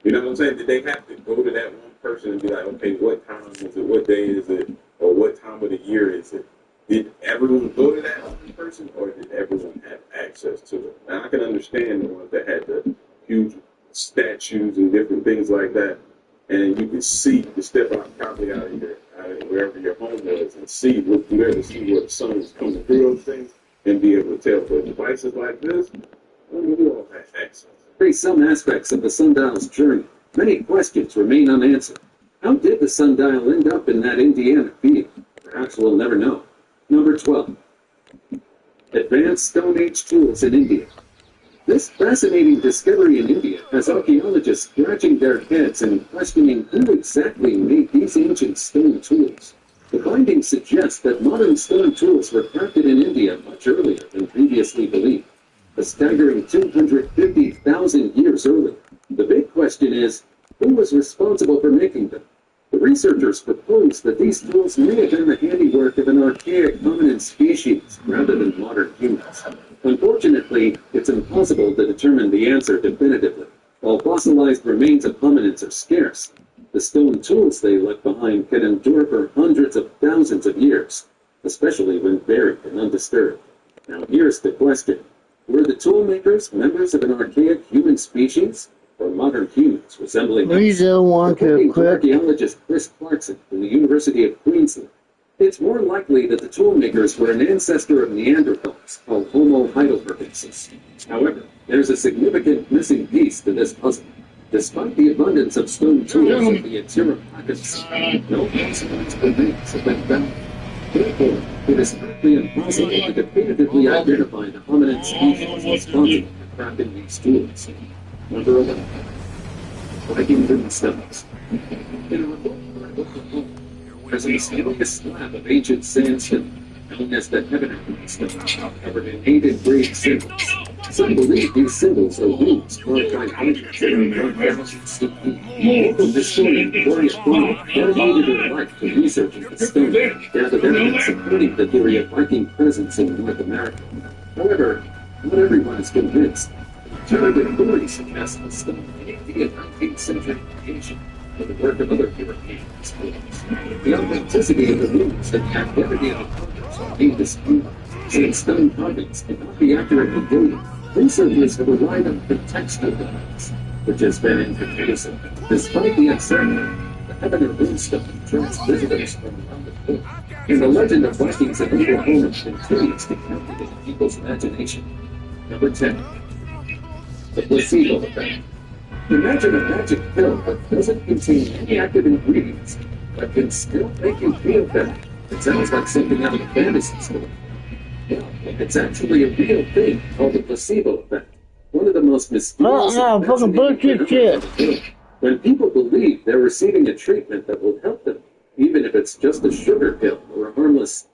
You know what I'm saying? Did they have to go to that one person and be like, okay, what time is it? What day is it? Or what time of the year is it? Did everyone go to that one person, or did everyone have access to it? Now, I can understand the ones that had the huge statues and different things like that, and you could see, you could step out probably out of wherever your home was and see, look through there to see where the sun was coming through those things and be able to tell. But devices like this, we all have access. Trace some aspects of the sundial's journey. Many questions remain unanswered. How did the sundial end up in that Indiana field? Perhaps we'll never know. Number 12. Advanced Stone Age tools in India. This fascinating discovery in India has archaeologists scratching their heads and questioning who exactly made these ancient stone tools. The findings suggest that modern stone tools were crafted in India much earlier than previously believed, a staggering 250,000 years earlier. The big question is, who was responsible for making them? The researchers propose that these tools may have been the handiwork of an archaic hominid species rather than modern humans. Unfortunately, it's impossible to determine the answer definitively. While fossilized remains of hominids are scarce, the stone tools they left behind can endure for hundreds of thousands of years, especially when buried and undisturbed. Now here's the question. Were the tool makers members of an archaic human species, or modern humans resembling us? According to archaeologist Chris Clarkson from the University of Queensland, it's more likely that the tool makers were an ancestor of Neanderthals called Homo heidelbergensis. However, there's a significant missing piece to this puzzle. Despite the abundance of stone tools in the interior pockets, no fossilized remains have been found. Therefore, it is strictly impossible to definitively identify the hominid species responsible for crafting these tools. Number 11. Viking runestones. In a remote part of Oklahoma, there's a mysterious slab of ancient sandstone known as the Heavener runestone, covered in 8 engraved symbols. Some believe these symbols are runes carved by Vikings around 1000 CE. Local historian Gloria Bond dedicated her life to researching the stone and gathered evidence supporting the theory of Viking presence in North America. However, not everyone is convinced. Alternative theories suggest the stone may be a 19th century creation for the work of other European explorers. The authenticity of the runes and the identity of the carvers are being disputed. Since stone carvings cannot be accurately dated, researchers have relied on contextual evidence, which has been inconclusive. Despite the uncertainty, the Heavener runestone attracts visitors from around the globe, and the legend of Vikings in Oklahoma continues to captivate people's imagination. Number 10. The placebo effect. Imagine a magic pill that doesn't contain any active ingredients, but can still make you feel better. It sounds like something out of a fantasy story. Well, it's actually a real thing called the placebo effect. One of the most mysterious fucking bullshit shit. When people believe they're receiving a treatment that will help them, even if it's just a sugar pill or a harmless...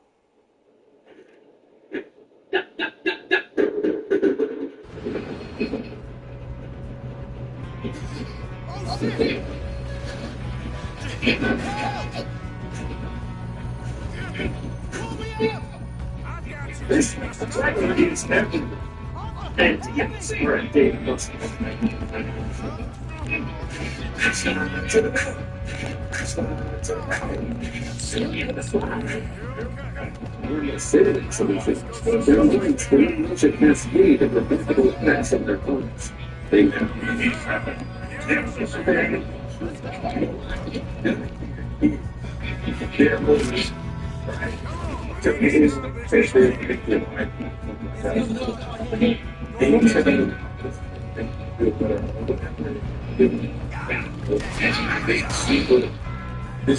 This makes the dragon use everything. And to get this for a day must be acidity solution. Their minds can reach a cascade of preventable effects on their bodies. They now their moves. This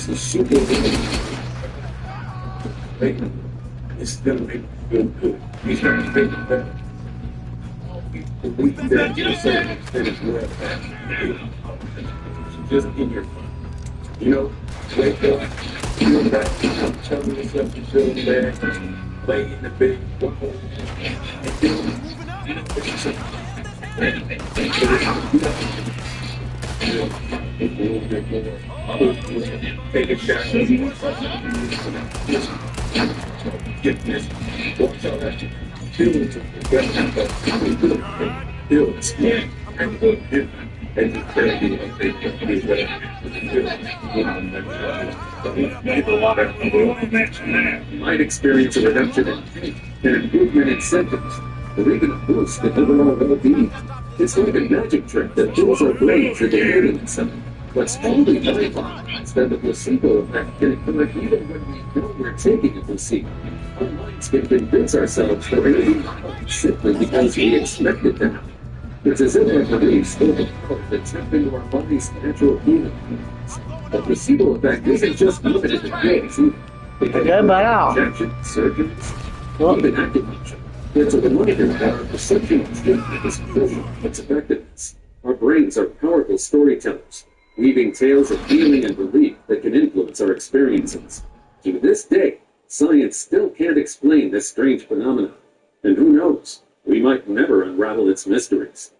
is super it's gonna make you feel good. He's gonna make you better. Believe that yourself instead of your just in your wake up, feel back, tell yourself you feel bad. play in the big football. Take a shot. Get this. Watch out that. Feel it. Feel it. And good. And it's very might experience a reduction in pain, an improvement in symptoms, or even a boost in overall well-being. It's like a magic trick that fills our brains into learning something. What's truly mind-boggling is that the placebo effect can occur even when we know we're taking a placebo. Our minds can convince ourselves that we're doing it simply because we expect it to happen. It's as if our beliefs hold the power to tap into our body's natural healing mechanisms. The placebo effect isn't just limited to drugs either. It can include injections, surgeries, even acupuncture. It's a reminder that our perception of treatment is crucial to its effectiveness. Our brains are powerful storytellers, weaving tales of healing and relief that can influence our experiences. To this day, science still can't explain this strange phenomenon. And who knows? We might never unravel its mysteries.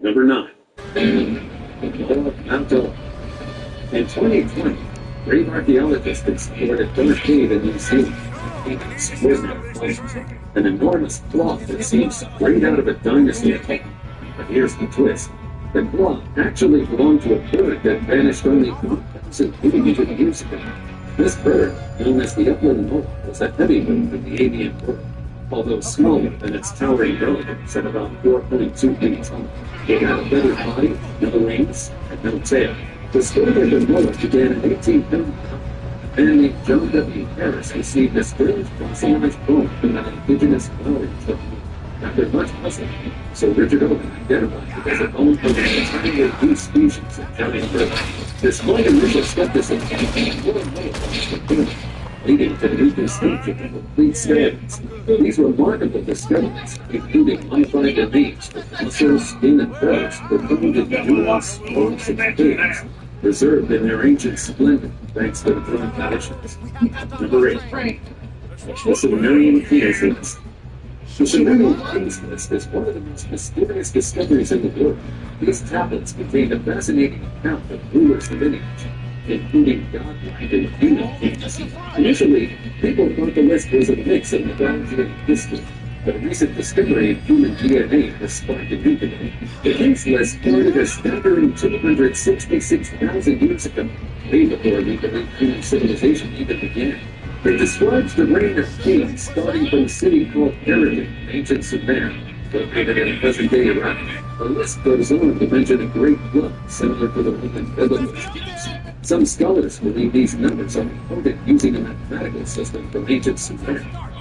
Number 9. Mount Dog. In 2020, brave archaeologists explored a dark cave in New Zealand. An enormous claw that seems straight out of a dinosaur. But here's the twist. The claw actually belonged to a bird that vanished only 1,800 years ago. This bird, known as the upland mole, was a heavyweight of the avian world. Although smaller than its towering relatives at about 4.2 feet tall. It had a feathered body, no wings, and no tail. The story of the mole began in 1839. A man named John W. Harris received a strange fossilized bone from an indigenous flowering tree. After much puzzling, Sir Richard Owen identified it as a bone from an entirely new species of giant bird. Despite initial skepticism, leading to the reconstruction of complete skeletons. These remarkable discoveries, including modified remains with muscles, skin, and feathers, were found in jewels, bones, and caves, preserved in their ancient splendor thanks to the current conditions. Number 8. The Sumerian Kings List. The Sumerian Kings List is one of the most mysterious discoveries in the world. These tablets contain a fascinating account of rulers' lineage, including godlike and human kings. Initially, people thought the list was a mix of mythology and history, but a recent discovery in human DNA has sparked a new debate. The Kings List started a staggering 266,000 years ago, way before we believe human civilization even began. It describes the reign of kings starting from a city called Eridan in ancient Sumer, located in present-day Iraq. The list goes on to mention a great flood similar to the Roman biblical times. Some scholars believe these numbers are recorded using a mathematical system from ancient Sumer.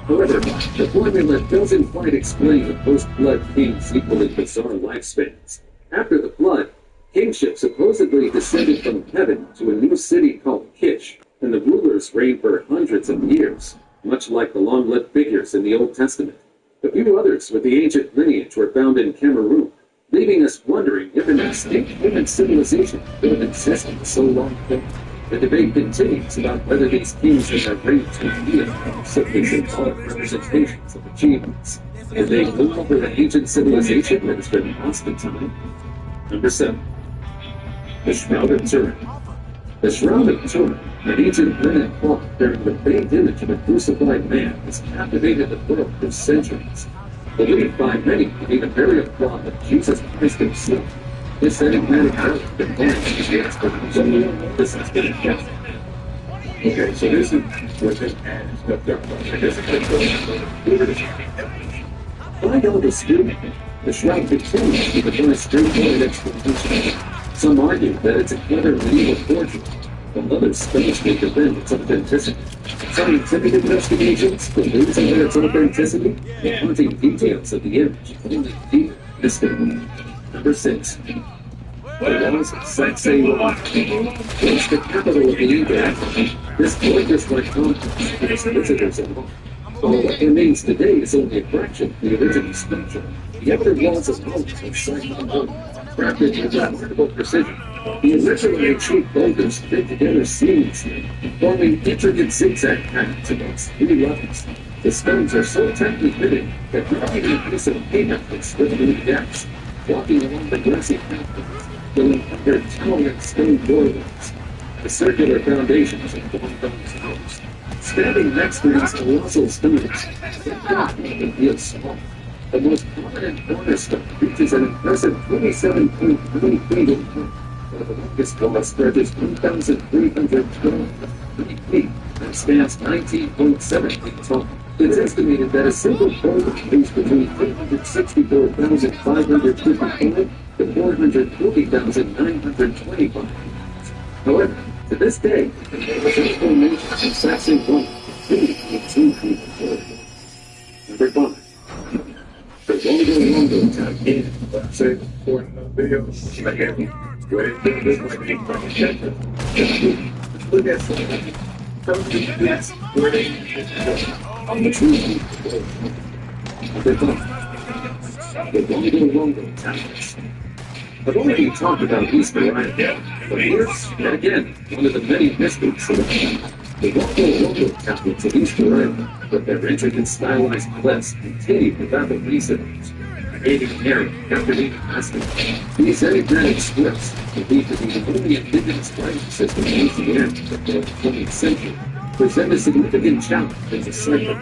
However, the formula doesn't quite explain the post-flood kings' equally bizarre lifespans. After the flood, kingship supposedly descended from heaven to a new city called Kish, and the rulers reigned for hundreds of years, much like the long-lived figures in the Old Testament. A few others with the ancient lineage were found in Cameroon, leaving us wondering if an extinct human civilization could have existed so long ago. The debate continues about whether these kings and their reigns were real or simply symbolic representations of achievements. Did they rule over an ancient civilization that has been lost in time? Number 7. The Shroud of Turin. The Shroud of Turin, an ancient linen cloth bearing the faint image of a crucified man, has captivated the world for centuries. Believed by many to be the burial cloth of Jesus Christ himself, this enigmatic relic defines his explanation. This has been kept. Okay, so this is what this ad is stuff up. I guess it's By all disputing, the shroud continues to defy straightforward explanation. Some argue that it's a clever medieval forgery, while others staunchly defend its authenticity. Scientific investigations believes in its authenticity, the haunting details of the image only deepen mystery. Number 6. The Walls of Saxe-Meissen. Once the capital of the Inca Empire, this fortress-like complex has visitors alone. While what remains today is only a fraction of the original structure, the outer walls of Rome are cyclone, crafted with remarkable precision. The originally achieved boulders fit together seamlessly, forming intricate zigzag patterns across 3 levels. The stones are so tightly fitted that not even a piece of paper can slip through the gaps. Walking along the grassy pathways, filling under towering stone doorways. The circular foundations of Guangdong's house. Standing next to these colossal stones, they cannot make them feel small. The most prominent cornerstone reaches an impressive 27.3 feet in height, while the longest wall stretches 1,312 feet and stands 19.7 feet tall. It's estimated that a single boulder weighs between 364,555 to 440,925 pounds. However, to this day, such formations in Saxon one continue to be 2 feet apart. Number 5. The Longo Town Inn. Say, according to the video, like every, where they do this, like they fucking check them. Look at some of this, where they On the true Number 5. The Longo Towers. I've already talked about Easter Island, but here's, yet again, one of the many mysteries of the Longo Towers of Easter Island, with their intricate stylized cliffs continue to baffle researchers. Creating an area captivating customers. These enigmatic cliffs, believed to be the only indigenous writing system in Louisiana of the 20th century, present a significant challenge as a site.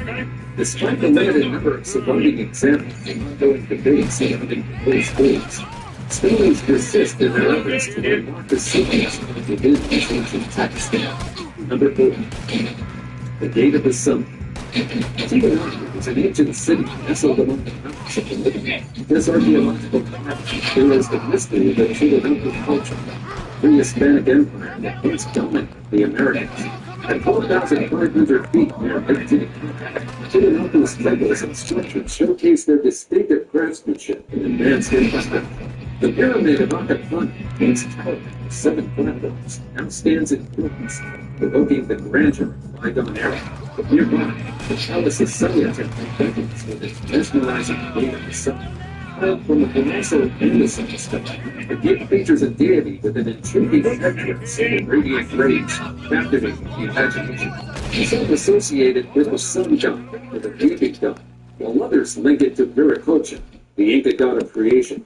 Despite the limited number of surviving examples and ongoing debates surrounding proposed schools, scholars persist in their efforts to unlock the secrets within these ancient texts. Number 4. The Gate of the Sun. Tiwanaku is an ancient city nestled among the mountains of the living. This archaeological fact reveals the mystery of the Tiwanaku culture, pre-Hispanic empire that once dominated the Americas. At 4,500 feet near Lake Titicaca, Tiwanaku's temples and structures showcase their distinctive craftsmanship and advanced infrastructure. The pyramid of Acapulco, once towering with 7 platforms, now stands in ruins, evoking the grandeur of the bygone era. But nearby, the Palace of Saya Temple beckons with its mesmerizing Gate of the Sun. Carved from a colossal andesite stone, the gate features a deity with an intriguing headdress and radiant rays, captivating the imagination. Some associated with the sun god or the weeping god, while others link it to Viracocha, the Inca god of creation.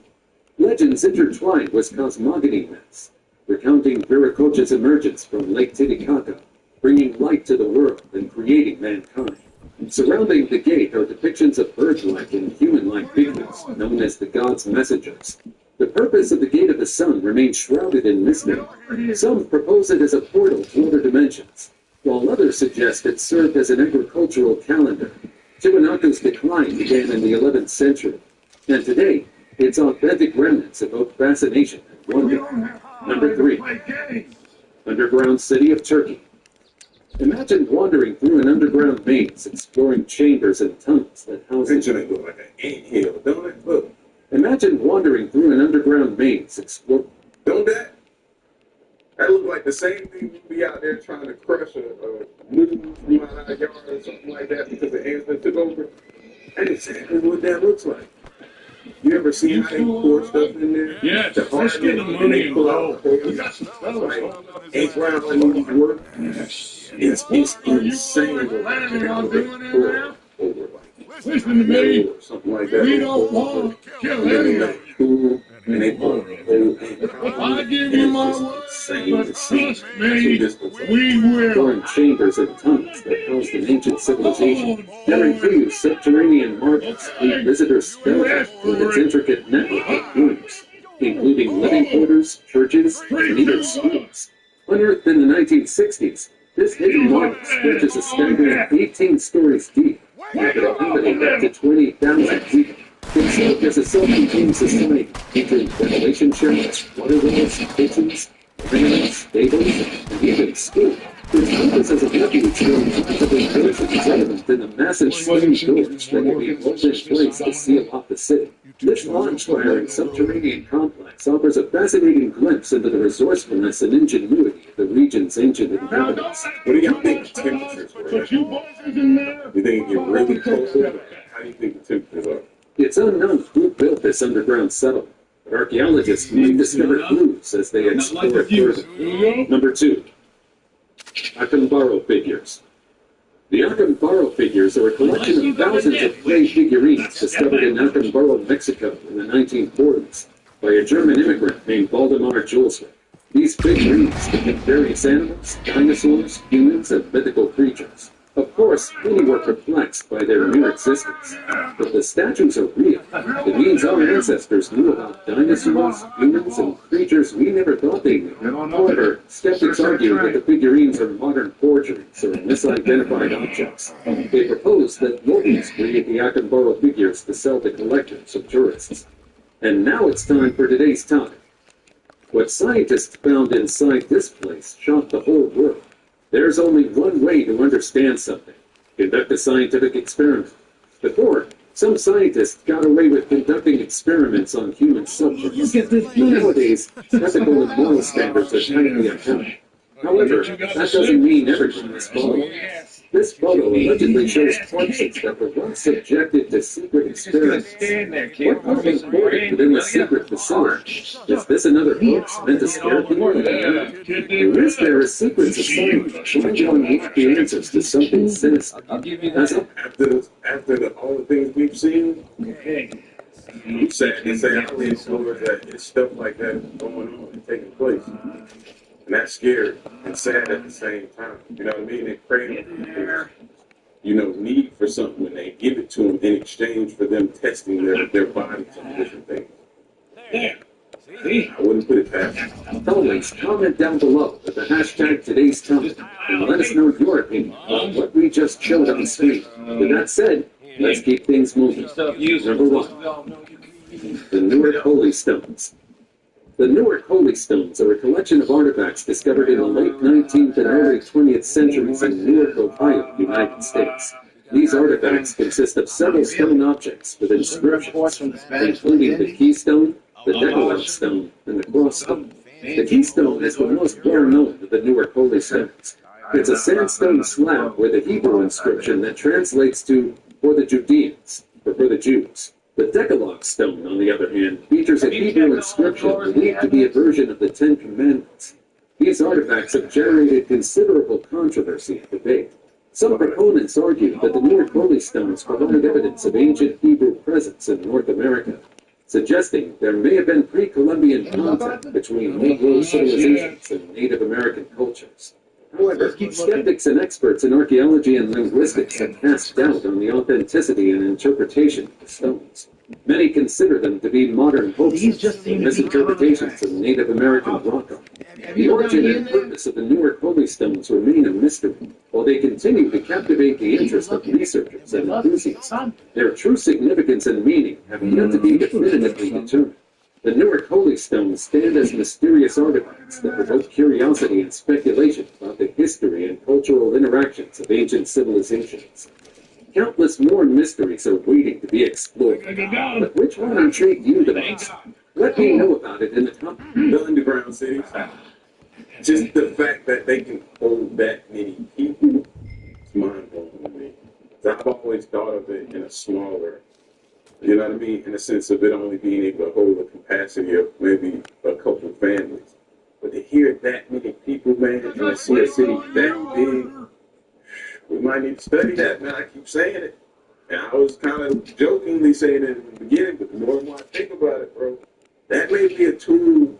Legends intertwined with cosmogony myths, recounting Viracocha's emergence from Lake Titicaca, bringing light to the world and creating mankind. Surrounding the gate are depictions of bird-like and human-like figures, known as the gods' messengers. The purpose of the Gate of the Sun remains shrouded in mystery. Some propose it as a portal to other dimensions, while others suggest it served as an agricultural calendar. Tiwanaku's decline began in the 11th century, and today, its authentic remnants evoke fascination and wonder. Number 3. Underground City of Turkey. Imagine wandering through an underground maze, exploring chambers and tunnels that house picture they look like an anthill, don't it? Look, Imagine wandering through an underground maze, don't that? That look like the same thing we'd be out there trying to crush a move from out our yard or something like that because the ants that took over. That's exactly what that looks like. You ever seen how they pour stuff in there? Yes, The let's get the money and go. We got some fellas. Ain't round like movies work. It's insane. Landon, y'all doing it now? Over Listen to me. or something like that. We don't want to kill anyone. And they pour the whole thing. I give you my word, but trust me, we will. exploring chambers and tunnels that housed an ancient civilization. There include subterranean markets, leave visitors spellbound with its intricate network of rooms, including living quarters, churches, and even schools. Unearthed in the 1960s, this hidden market stretches a staggering 18 stories deep, with an inhabiting up to 20,000 people. It served as a self-contained society, featuring ventilation shafts, water wells, kitchens, tournaments, stables, and even school. Its purpose as a refuge from possible persons evident in the massive swinging doors that can be rolled in place to seal off the city. This awe-inspiring subterranean complex offers a fascinating glimpse into the resourcefulness and ingenuity of the region's ancient inhabitants. What do y'all think the temperatures were? But you boys in there? You think it get really cold? How do you think the temperatures are? It's unknown who built this underground settlement, but archaeologists may discover clues as they explore further. Number 2. Akambaro figures. The Acambaro figures are a collection of thousands of clay figurines discovered in Acambaro, Mexico in the 1940s by a German immigrant named Waldemar Julesberg. These figurines depict various animals, dinosaurs, humans, and mythical creatures. Of course, many were perplexed by their mere existence. But the statues are real. It means our ancestors knew about dinosaurs, humans, and creatures we never thought they knew. However, skeptics argue that the figurines are modern forgeries or misidentified objects. They propose that locals create the Acambaro figures to sell to collectors or tourists. And now it's time for today's topic. What scientists found inside this place shocked the whole world. There's only one way to understand something. Conduct a scientific experiment. Before, some scientists got away with conducting experiments on human subjects. Nowadays, ethical and moral standards are tightly upheld. However, that doesn't mean everyone is followed. This photo allegedly shows corpses that were once subjected to secret experiments. What was being recorded within the secret facility? Is this another hoax meant to scare people? Or is there a secret society trying on the answers to something sinister? After all the things we've seen, I'm sad to say I really know that it's stuff like that going on and taking place. And that's scary and sad at the same time. You know what I mean? It creates, need for something when they give it to them in exchange for them testing their bodies on different things. Yeah. See? I wouldn't put it past them. Always comment down below with the hashtag today's topic and let us know your opinion on what we just showed on screen. With that said, let's keep things moving. Number 1. The Newark Holy Stones. The Newark Holy Stones are a collection of artifacts discovered in the late 19th and early 20th centuries in Newark, Ohio, United States. These artifacts consist of several stone objects with inscriptions, including the keystone, the Decalogue stone, and the cross stone. The keystone is the most well-known of the Newark Holy Stones. It's a sandstone slab with a Hebrew inscription that translates to, for the Judeans, or for the Jews. The Decalogue stone, on the other hand, features a Hebrew inscription believed to be a version of the Ten Commandments. These artifacts have generated considerable controversy and debate. Some proponents argue that the Newark Holy Stones provide evidence of ancient Hebrew presence in North America, suggesting there may have been pre-Columbian contact between Negro civilizations and Native American cultures. However, skeptics and experts in archaeology and linguistics have cast doubt on the authenticity and interpretation of the stones. Many consider them to be modern hoaxes and misinterpretations of Native American rock art. The origin and purpose of the Newark Holy Stones remain a mystery, while they continue to captivate the interest of researchers and enthusiasts. Their true significance and meaning have yet to be definitively determined. The Newark Holy Stones stand as mysterious artifacts that provoke curiosity and speculation about the history and cultural interactions of ancient civilizations. Countless more mysteries are waiting to be explored, but which one intrigued you the most? Let me know about it in the comments. The underground cities, just the fact that they can hold that many people, it's mind-blowing to me. I've always thought of it in a smaller, you know what I mean, in the sense of it only being able to hold a capacity of maybe a couple of families. But to hear that many people, man, in a city that big, we might need to study that, man. I keep saying it. And I was kind of jokingly saying it in the beginning, but the more and more I think about it, bro, that may be a tool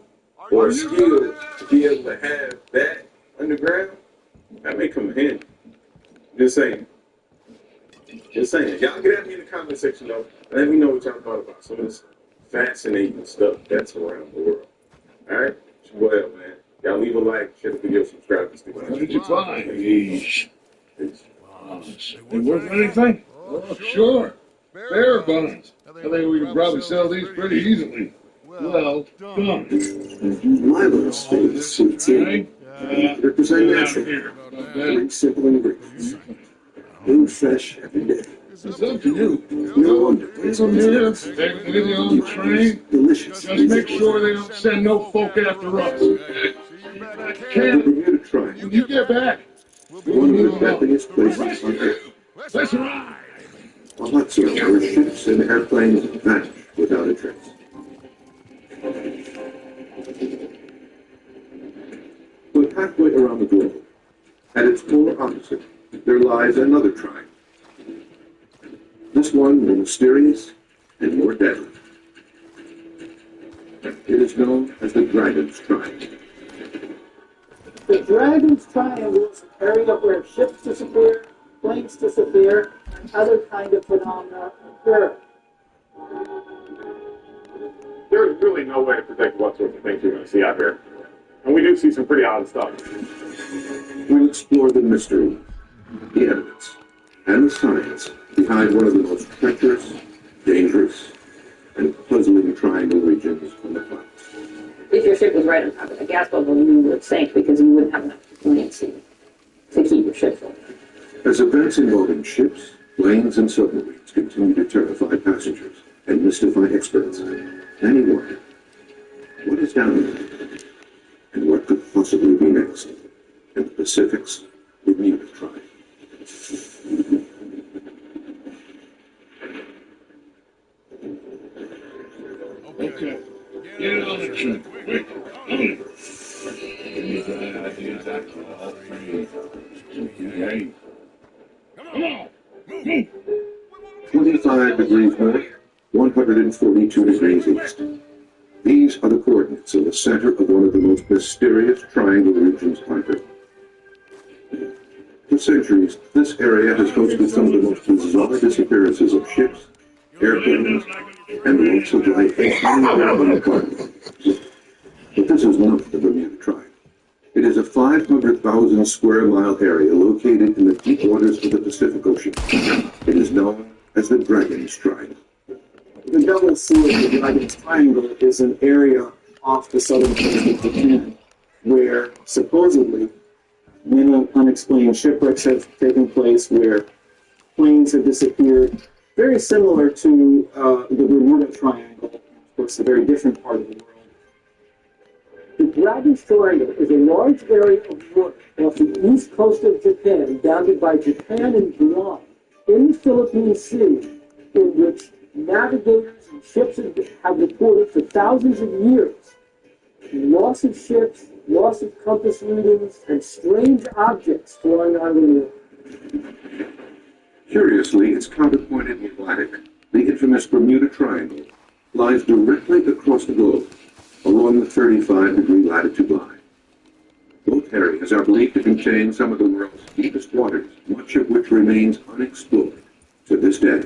or a skill to be able to have that underground. That may come in handy. Just saying. Just saying. Y'all get at me in the comment section, though. Let me know what y'all thought about some of this fascinating stuff that's around the world. All right? Well, man. Y'all leave a like, share the video, subscribe, and stick around. What did you find? Peace. They worth anything? Oh, sure. Bear buns. I think we can probably sell these pretty easily. Well done. My little space suits in. Represent natural. Very simple ingredients. Food fresh every day. It's up to you. No wonder. It's up here. Take them with you on the train. Delicious. Just make sure they don't send no folk after us. Can't for you to try. When you get back, One of the happiest places on earth. let's ride. A hot zone where ships and airplanes vanish without a trace. But halfway around the globe, at its polar opposite, there lies another triangle. This one more mysterious and more deadly. It is known as the Dragon's Triangle. The Dragon's Triangle is an area where ships disappear, planes disappear, and other kind of phenomena occur. There's really no way to predict what sorts of things you're going to see out here. And we do see some pretty odd stuff. We'll explore the mystery, the evidence, and the science behind one of the most treacherous, dangerous, and puzzling triangle regions on the planet. If your ship was right on top of a gas bubble, you would sink because you wouldn't have enough buoyancy to keep your ship full. As events involving ships, planes, and submarines continue to terrify passengers and mystify experts, many wonder, what is down there? And what could possibly be next in the Pacific's Bermuda Triangle? Okay. Get on the truck. Quick. On it. Any bright ideas after all three? Okay. Come on. Move. 25 degrees north, 142 degrees east. These are the coordinates of the center of one of the most mysterious triangle regions on Earth. For centuries, this area has hosted some of the most bizarre disappearances of ships, airplanes, and walks of life anywhere on the planet. But this is not the Bermuda Triangle. It is a 500,000 square mile area located in the deep waters of the Pacific Ocean. It is known as the Dragon's Triangle. The Double Sea of the Dragon's Triangle is an area off the southern coast of Japan where supposedly many unexplained shipwrecks have taken place, where planes have disappeared, very similar to the Bermuda Triangle, of course a very different part of the world. The Dragon's Triangle is a large area of water off the east coast of Japan, bounded by Japan and Guam, in the Philippine Sea, in which navigators and ships have reported for thousands of years loss of ships, loss of compass readings, and strange objects flying out of the water. Curiously, its counterpoint in the Atlantic, the infamous Bermuda Triangle, lies directly across the globe, along the 35-degree latitude line. Both areas are believed to contain some of the world's deepest waters, much of which remains unexplored to this day.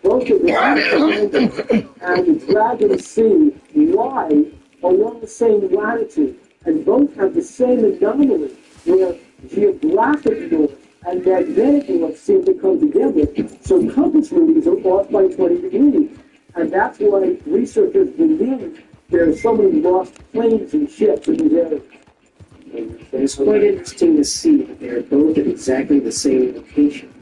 Both the Bermuda Triangle and the Dragon Sea lie along the same latitude, and both have the same anomaly where geographic north and magnetic north seem to come together, so compass readings are off by 20 degrees. And that's why researchers believe there are so many lost planes and ships in these areas. It's quite interesting to see that they are both at exactly the same location.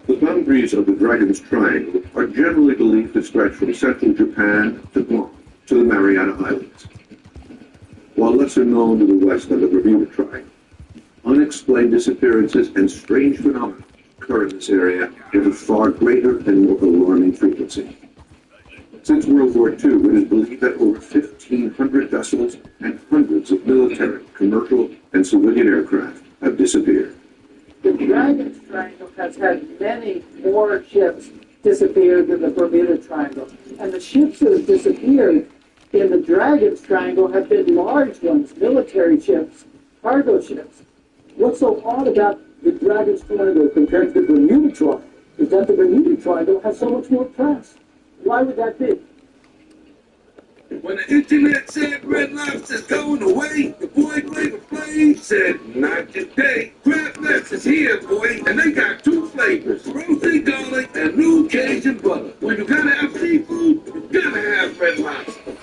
The boundaries of the Dragon's Triangle are generally believed to stretch from central Japan to Guam to the Mariana Islands. While lesser known to the west than the Bermuda Triangle, unexplained disappearances and strange phenomena occur in this area with a far greater and more alarming frequency. Since World War II, it is believed that over 1,500 vessels and hundreds of military, commercial, and civilian aircraft have disappeared. The Dragon's Triangle has had many more ships disappear than the Bermuda Triangle. And the ships that have disappeared in the Dragon's Triangle have been large ones, military ships, cargo ships. What's so odd about the Dragon's Triangle compared to the Bermuda Triangle is that the Bermuda Triangle has so much more press. Why would that be? When the internet said Red Lobster's going away, the boy Flavor Flav said, not today. Crab Nuts is here, boy, and they got two flavors, roasted garlic and new Cajun butter. When you gotta have seafood, you gotta have Red Lobster.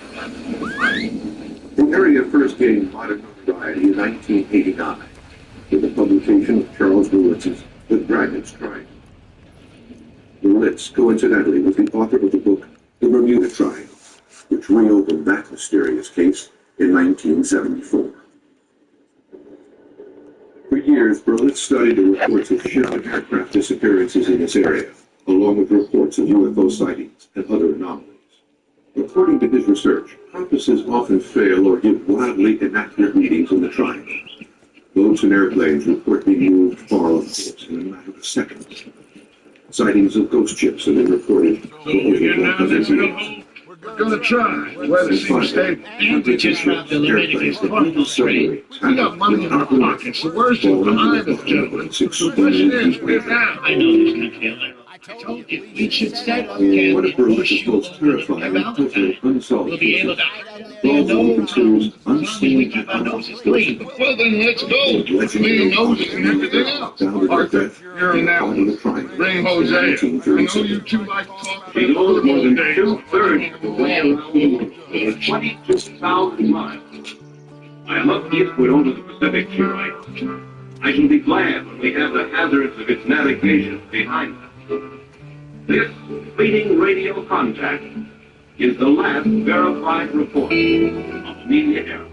The area first gained modern notoriety in 1989 with the publication of Charles Lewitz's The Dragon's Triangle. Lewitz, coincidentally, was the author of the book The Bermuda Triangle, which reopened that mysterious case in 1974. For years, Berlitz studied the reports of ship and aircraft disappearances in this area, along with reports of UFO sightings and other anomalies. According to his research, compasses often fail or give wildly inaccurate readings in the triangle. Boats and airplanes report being moved 2nd. Sightings of ghost ships have been reported for over 100 years. We're gonna try. Weather seems stable. And we just robbed the Leviticus Bible straight. We got money in our pockets. The worst is behind us, gentlemen. The question is, where now? I know this country feel like. I told you, we should set up camp. One of Berlin's most terrifying and totally unsolved We'll be able cases. to All considers unseen keep our noses clean. Well, then let's go. Clean noses and everything else. Arthur, you're in that one. Bring Jose. I know you two like to talk about She goes more than days. 2/3 of the way around the world, over 22,000 miles. I love eastward over the Pacific, she writes. I shall be glad when we have the hazards of its navigation behind us. This fleeting radio contact is the last verified report of Amelia Earhart.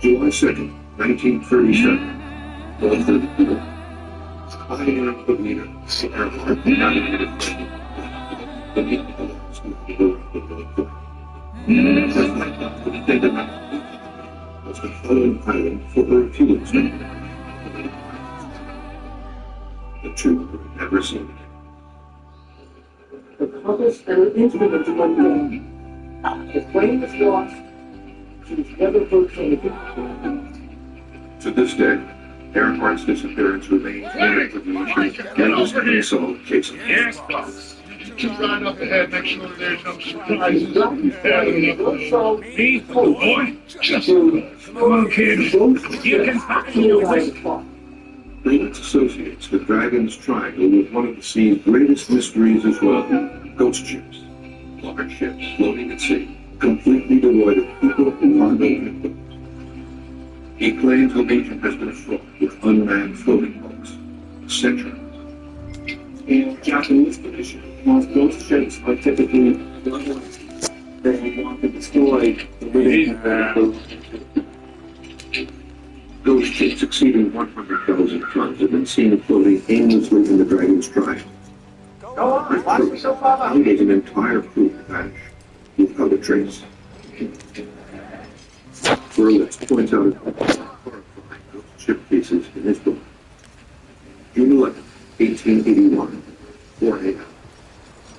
July 2nd, 1937. Pioneering of leader, Earhart navigated the was the following island for her refueling station. The two were never seen again. The compass and an instrument one day. The plane was lost. She was never located. To this day, Earhart's disappearance remains one of the greatest unsolved cases. Yes, boss. Just right up ahead, make sure there's no surprises. Me? Boy, just come on, kid. You can find your way. Berlin's associates the Dragon's Triangle with one of the sea's greatest mysteries as well, ghost ships. Large ships floating at sea, completely devoid of people and cargo victims. He claims the region has been fraught with unmanned floating boats for centuries. In Japanese tradition, most ghost ships are typically villains. They want to destroy the living. Ghost ships exceeding 100,000 tons have been seen floating aimlessly in the Dragon's Triangle. Go on, why are you so far behind? Leaving an entire crew to vanish without a trace. Berlitz points out horrifying ghost ship cases in his book. June 11, 1881, 4 a.m.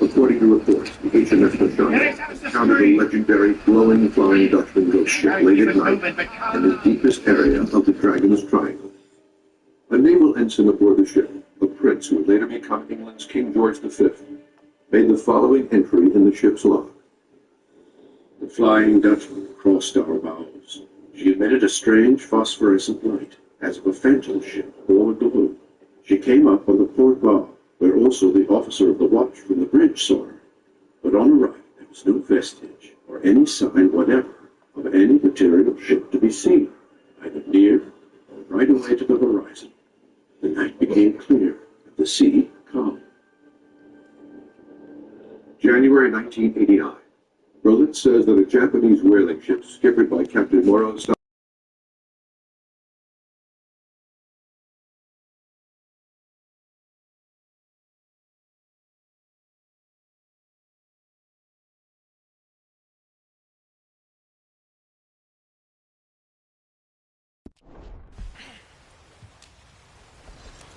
According to reports, the HMS Machado encountered a legendary glowing Flying Dutchman ghost ship late at night in the deepest area of the Dragon's Triangle. A naval ensign aboard the ship, a prince who would later become England's King George V, made the following entry in the ship's log. The Flying Dutchman crossed our bows. She emitted a strange phosphorescent light, as of a phantom ship aboard the moon. She came up on the port bow, where also the officer of the watch from the bridge saw her. But on arrival, there was no vestige or any sign whatever of any material ship to be seen, either near or right away to the horizon. The night became clear, and the sea calm. January 1989. Berlitz says that a Japanese whaling ship skippered by Captain Moro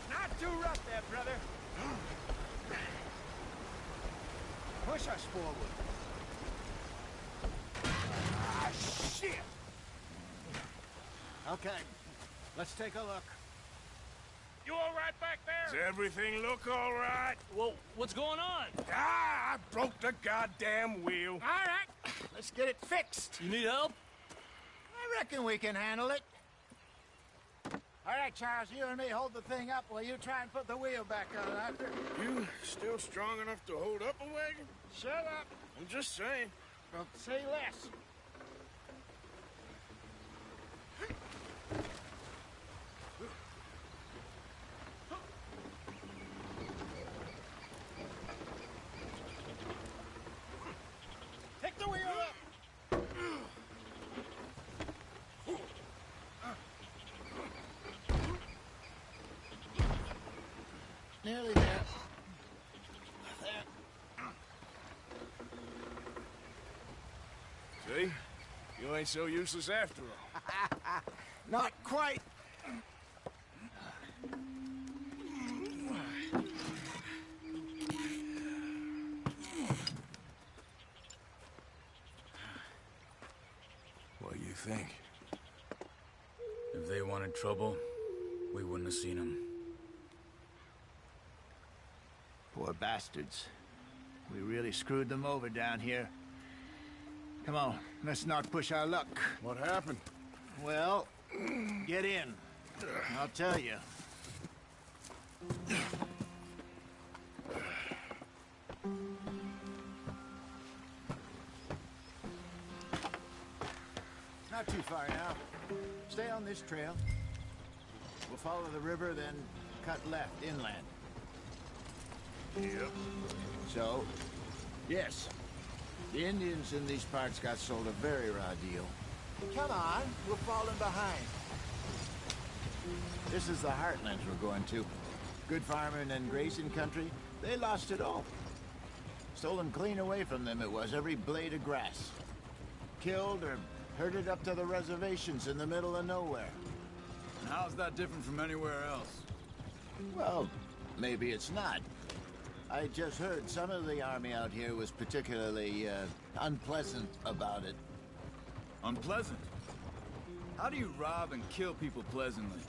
Not too rough there, brother. Push us forward. Ah, shit! Okay, let's take a look. You all right back there? Does everything look all right? Well, what's going on? Ah, I broke the goddamn wheel. All right, let's get it fixed. You need help? I reckon we can handle it. All right, Charles, you and me hold the thing up while you try and put the wheel back on after. You still strong enough to hold up a wagon? Shut up. I'm just saying. Don't say less. Take the wheel up. Nearly there. See? You ain't so useless after all. Not quite. What do you think? If they wanted trouble, we wouldn't have seen them. Poor bastards. We really screwed them over down here. Come on, let's not push our luck. What happened? Well, get in. I'll tell you. Not too far now. Stay on this trail. We'll follow the river, then cut left inland. Yep. So, yes, the Indians in these parts got sold a very raw deal. Come on, we're falling behind. This is the heartlands we're going to. Good farming and grazing country, they lost it all. Stolen clean away from them it was, every blade of grass. Killed or herded up to the reservations in the middle of nowhere. And how's that different from anywhere else? Well, maybe it's not. I just heard some of the army out here was particularly, unpleasant about it. Unpleasant? How do you rob and kill people pleasantly?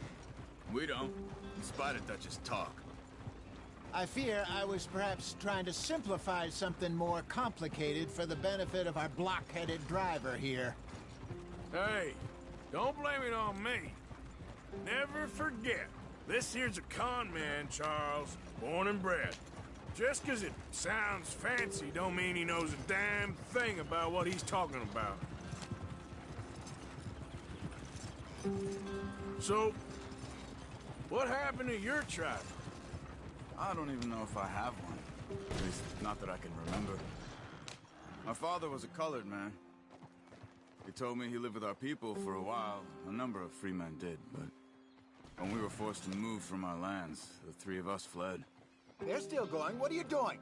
We don't, in spite of Dutch's talk. I fear I was perhaps trying to simplify something more complicated for the benefit of our blockheaded driver here. Hey, don't blame it on me. Never forget, this here's a con man, Charles, born and bred. Just 'cause it sounds fancy don't mean he knows a damn thing about what he's talking about. So, what happened to your tribe? I don't even know if I have one. At least, not that I can remember. My father was a colored man. He told me he lived with our people for a while. A number of free men did, but when we were forced to move from our lands, the three of us fled. They're still going. What are you doing?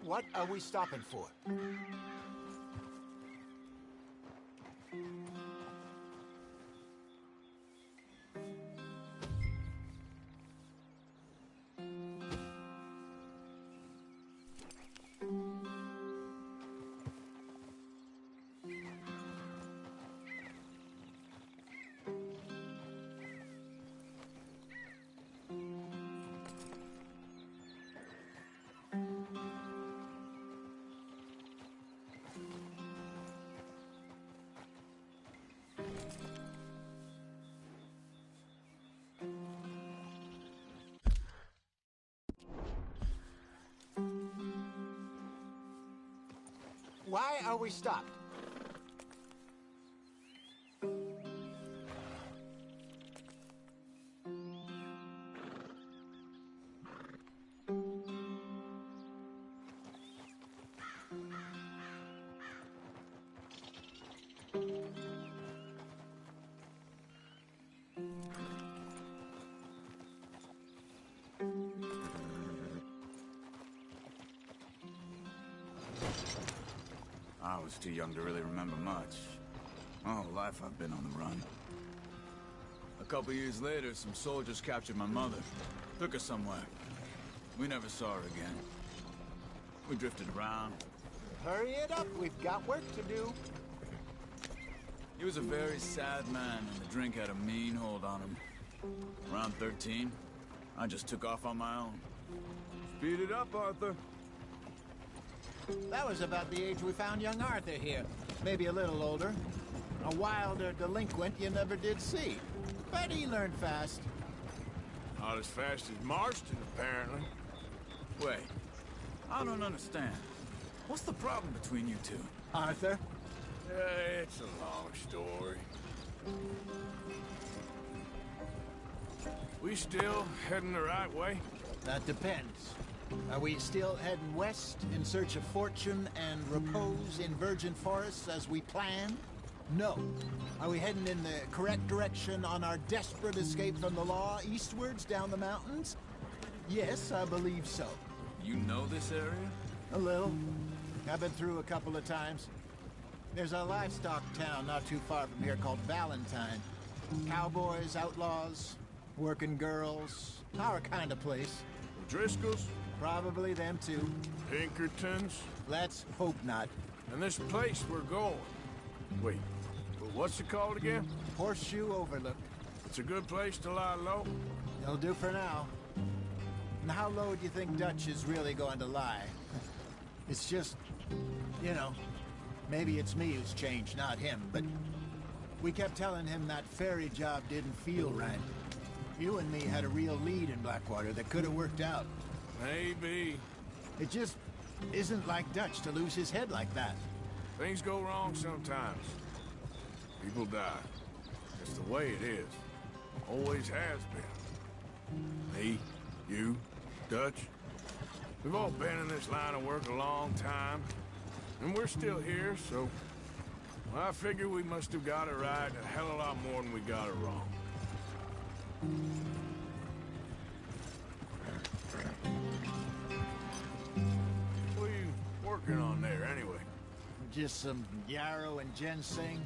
What are we stopping for? Why are we stopped? I was too young to really remember much. My whole life I've been on the run. A couple years later, some soldiers captured my mother. Took her somewhere. We never saw her again. We drifted around. Hurry it up, we've got work to do. He was a very sad man, and the drink had a mean hold on him. Around 13, I just took off on my own. Speed it up, Arthur. That was about the age we found young Arthur here. Maybe a little older. A wilder delinquent you never did see. But he learned fast. Not as fast as Marston, apparently. Wait, I don't understand. What's the problem between you two? Arthur? It's a long story. We still heading the right way? That depends. Are we still heading west in search of fortune and repose in virgin forests as we planned? No. Are we heading in the correct direction on our desperate escape from the law eastwards down the mountains? Yes, I believe so. You know this area? A little. I've been through a couple of times. There's a livestock town not too far from here called Valentine. Cowboys, outlaws, working girls, our kind of place. Driscoll's? Probably them too. Pinkertons? Let's hope not. And this place we're going. Wait, but what's it called again? Horseshoe Overlook. It's a good place to lie low? It'll do for now. And how low do you think Dutch is really going to lie? It's just, you know, maybe it's me who's changed, not him, but we kept telling him that ferry job didn't feel right. You and me had a real lead in Blackwater that could have worked out. Maybe. It just isn't like Dutch to lose his head like that. Things go wrong sometimes. People die. It's the way it is. Always has been. Me, you, Dutch. We've all been in this line of work a long time. And we're still here, so... well, I figure we must have got it right a hell of a lot more than we got it wrong. What are you working on there, anyway? Just some yarrow and ginseng.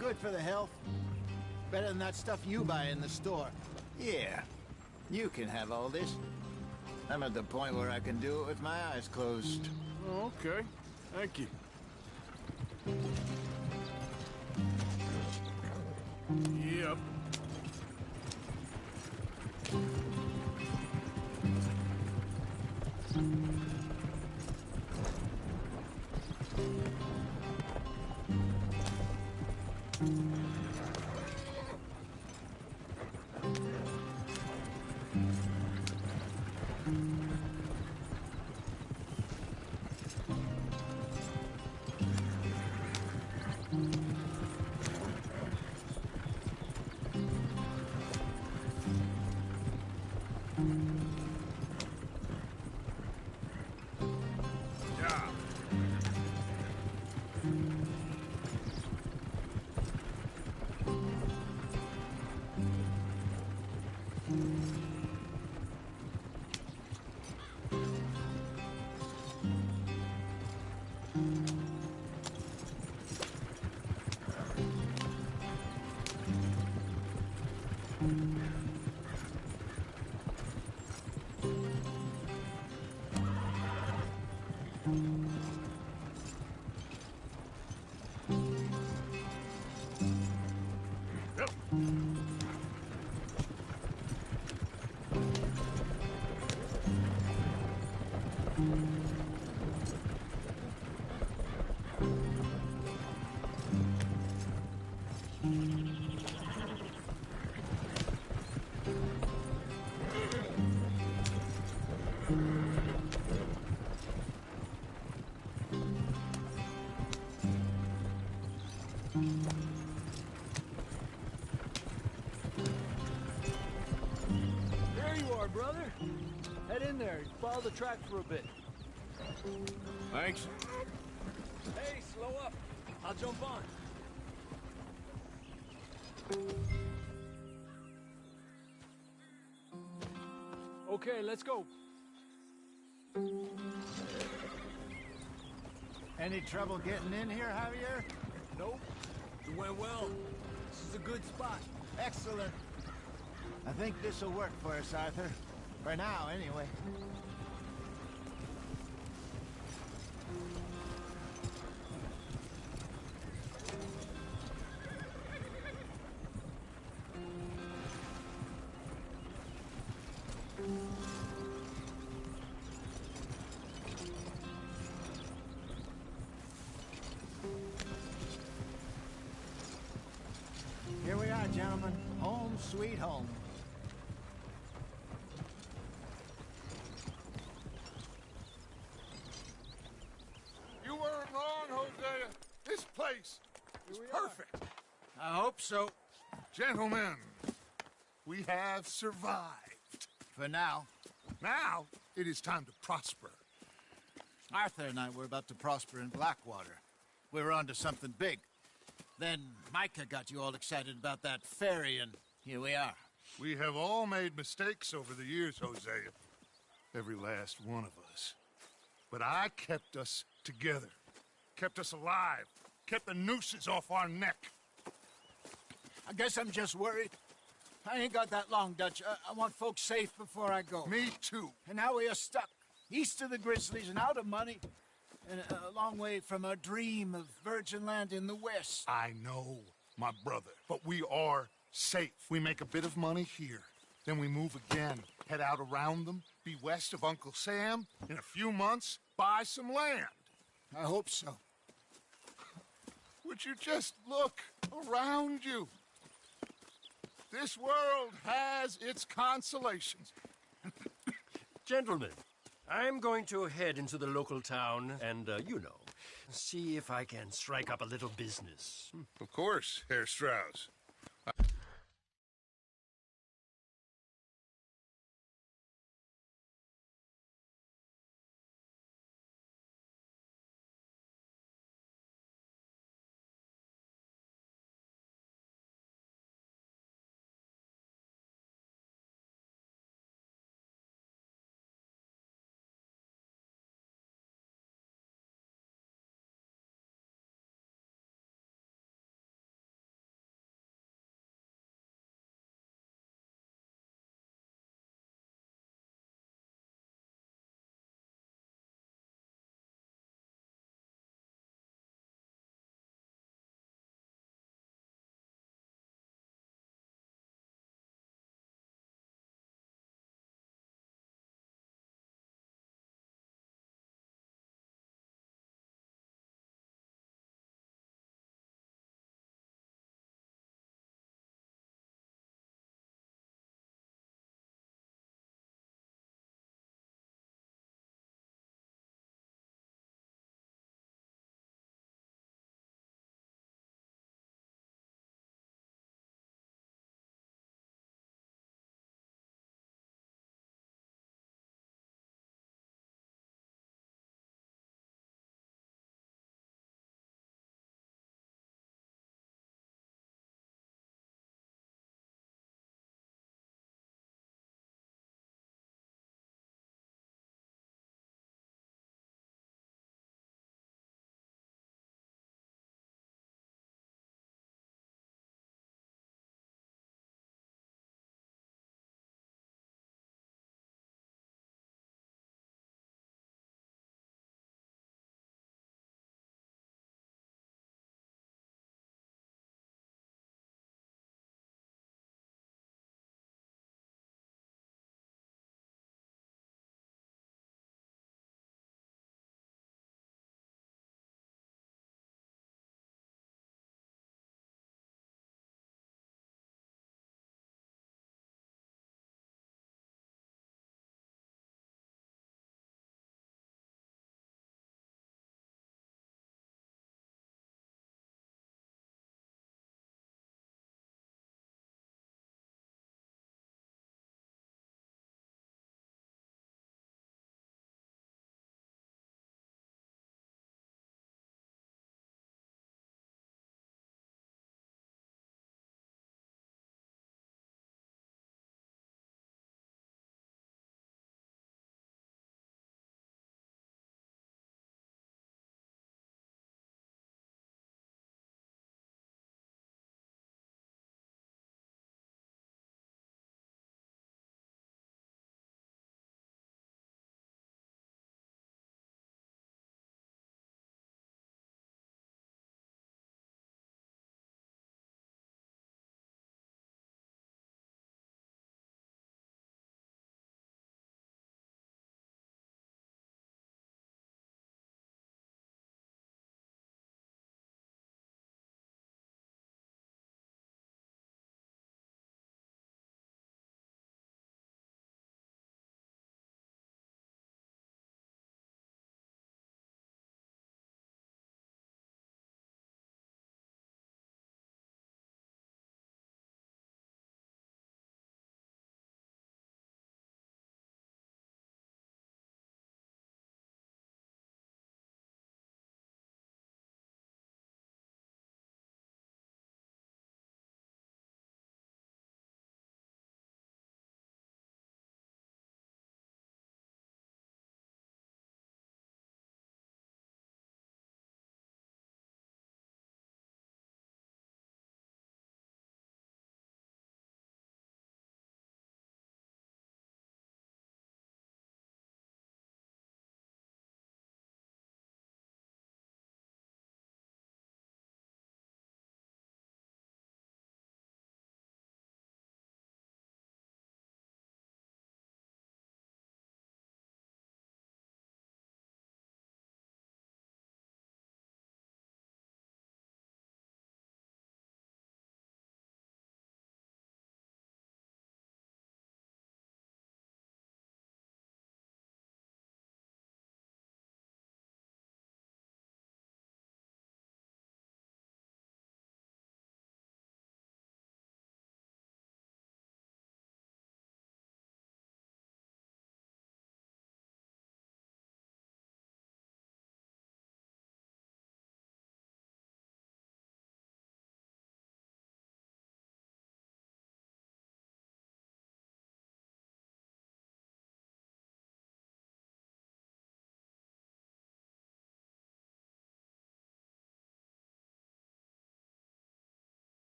Good for the health. Better than that stuff you buy in the store. Yeah, you can have all this. I'm at the point where I can do it with my eyes closed. Oh, okay. Thank you. Yep. There you are, brother. Head in there. Follow the track for a bit. Thanks. Hey, slow up. I'll jump on. Okay, let's go. Any trouble getting in here, Javier? Nope. It went well. This is a good spot. Excellent. I think this'll work for us, Arthur. For now, anyway. sweet home. You weren't wrong, Hosea. This place is perfect. I hope so. Gentlemen, we have survived. For now. Now, it is time to prosper. Arthur and I were about to prosper in Blackwater. We were onto something big. Then Micah got you all excited about that ferry, and here we are. We have all made mistakes over the years, Hosea. Every last one of us. But I kept us together. Kept us alive. Kept the nooses off our neck. I guess I'm just worried. I ain't got that long, Dutch. I want folks safe before I go. Me too. And now we are stuck, east of the Grizzlies and out of money, and a long way from our dream of virgin land in the west. I know, my brother, but we are safe. We make a bit of money here. Then we move again, head out around them, be west of Uncle Sam. In a few months, buy some land. I hope so. Would you just look around you? This world has its consolations. Gentlemen, I'm going to head into the local town and, see if I can strike up a little business. Of course, Herr Strauss.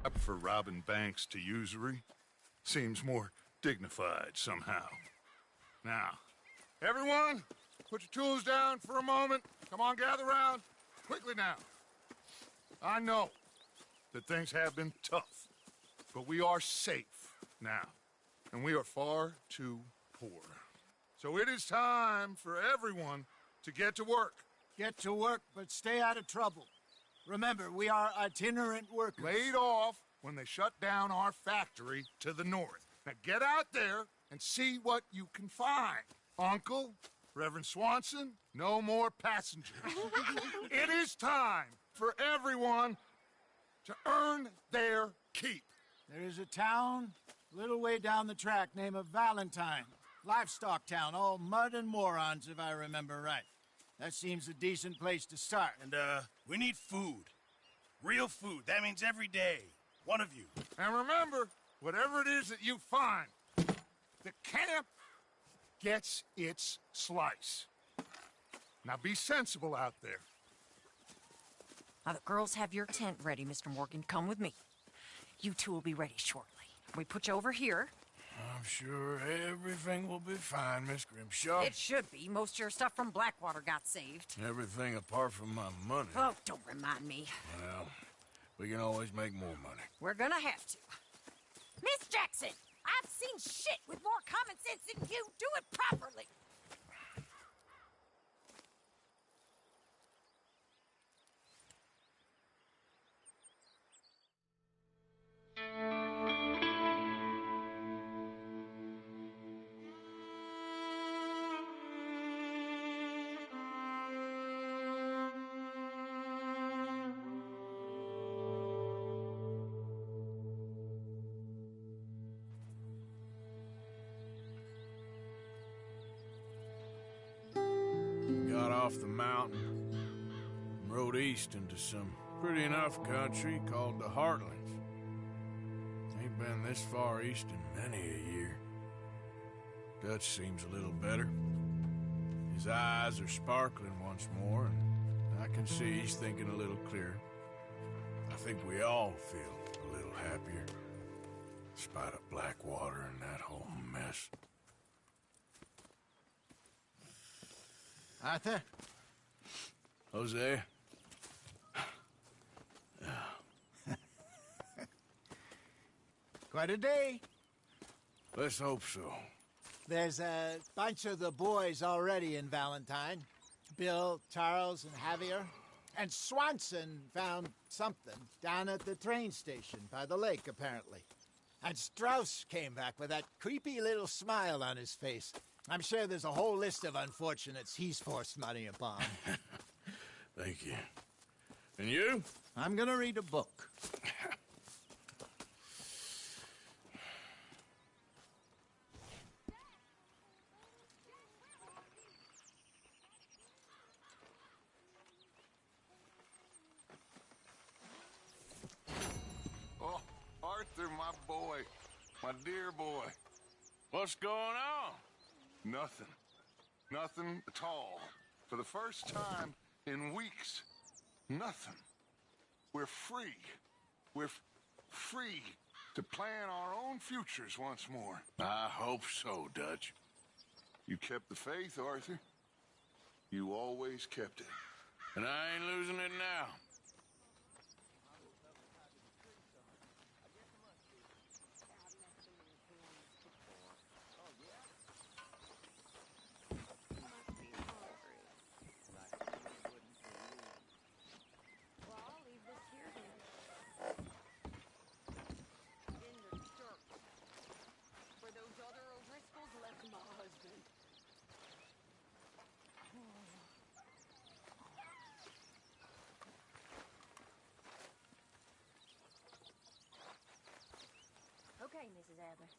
I prefer robbing banks to usury. Seems more dignified somehow. Now, everyone, put your tools down for a moment. Come on, gather round. Quickly now. I know that things have been tough, but we are safe now, and we are far too poor. So it is time for everyone to get to work. Get to work, but stay out of trouble. Remember, we are itinerant workers. Laid off when they shut down our factory to the north. Now get out there and see what you can find. Uncle, Reverend Swanson, no more passengers. It is time for everyone to earn their keep. There is a town a little way down the track named Valentine. Livestock town, all mud and morons, if I remember right. That seems a decent place to start. And, we need food. Real food. That means every day. One of you. And remember, whatever it is that you find, the camp gets its slice. Now be sensible out there. Now, the girls have your tent ready, Mr. Morgan. Come with me. You two will be ready shortly. We put you over here. I'm sure everything will be fine, Miss Grimshaw. It should be. Most of your stuff from Blackwater got saved. Everything apart from my money. Oh, don't remind me. Well, we can always make more money. We're gonna have to. Miss Jackson, I've seen shit with more common sense than you. Do it properly. Got off the mountain, rode east into some pretty enough country called the Heartlands. Ain't been this far east in many a year. Dutch seems a little better. His eyes are sparkling once more, and I can see he's thinking a little clearer. I think we all feel a little happier, in spite of Blackwater and that whole mess. Arthur? Jose? Quite a day. Let's hope so. There's a bunch of the boys already in Valentine. Bill, Charles, and Javier. And Swanson found something down at the train station by the lake, apparently. And Strauss came back with that creepy little smile on his face. I'm sure there's a whole list of unfortunates he's forced money upon. Thank you. And you? I'm gonna read a book. Oh, Arthur, my boy. My dear boy. What's going on? Nothing. Nothing at all. For the first time in weeks. Nothing. We're free. We're free to plan our own futures once more. I hope so, Dutch. You kept the faith, Arthur. You always kept it. And I ain't losing it now. Okay, Mrs. Adler.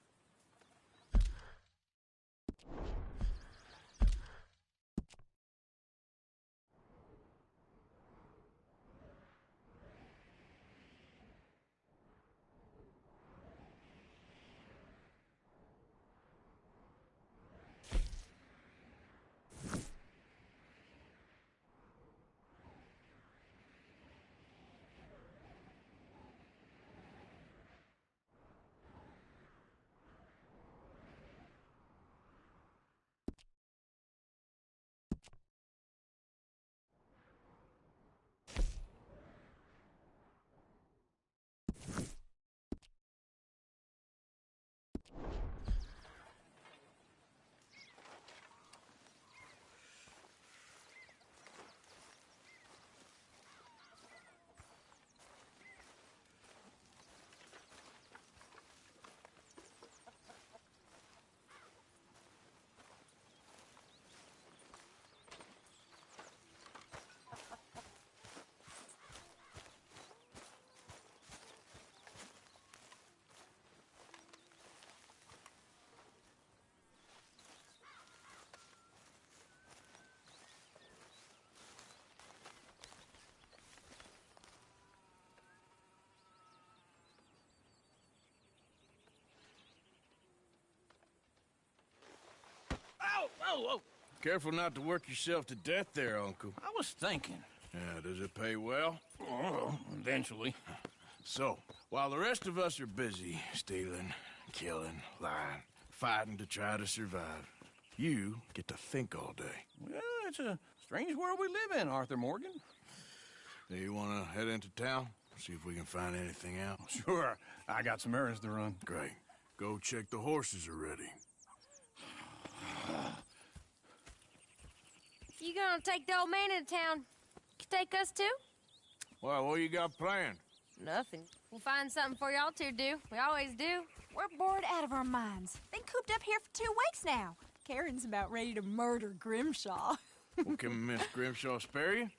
whoa. Careful not to work yourself to death there, Uncle. I was thinking. Yeah, does it pay well? Oh, eventually. So, while the rest of us are busy stealing, killing, lying, fighting to try to survive, you get to think all day. Well, it's a strange world we live in, Arthur Morgan. Do you want to head into town? See if we can find anything out? Sure. I got some errands to run. Great. Go check the horses are ready. You gonna take the old man into town? You take us too? Well, what you got planned? Nothing. We'll find something for y'all to do. We always do. We're bored out of our minds. Been cooped up here for 2 weeks now. Karen's about ready to murder Grimshaw. Well, can Miss Grimshaw spare you?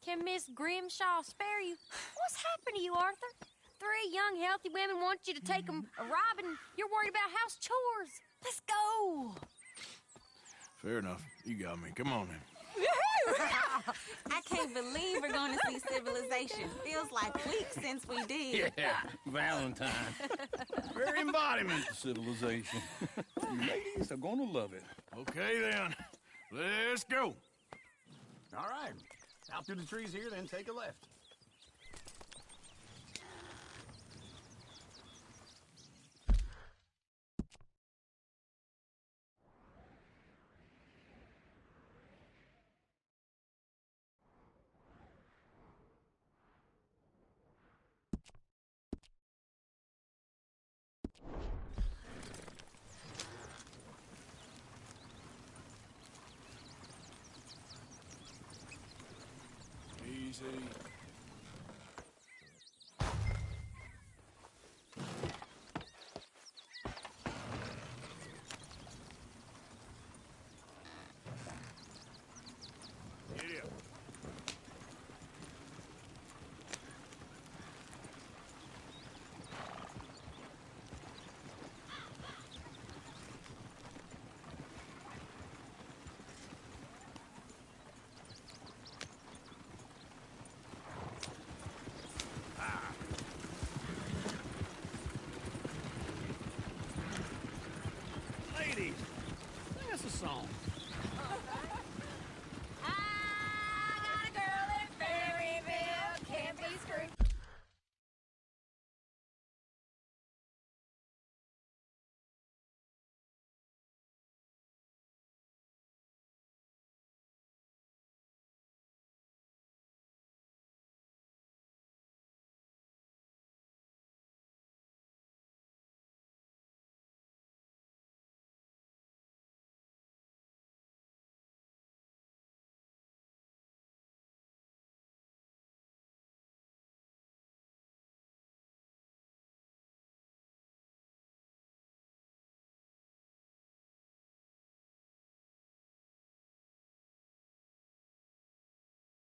Can Miss Grimshaw spare you? What's happened to you, Arthur? 3 young, healthy women want you to take them a robbing. You're worried about house chores. Let's go. Fair enough. You got me. Come on then. I can't believe we're going to see civilization. Feels like weeks since we did. Yeah, Valentine. Very embodiment of civilization. You ladies are gonna love it. Okay then. Let's go. All right. Out through the trees here, then take a left. Easy.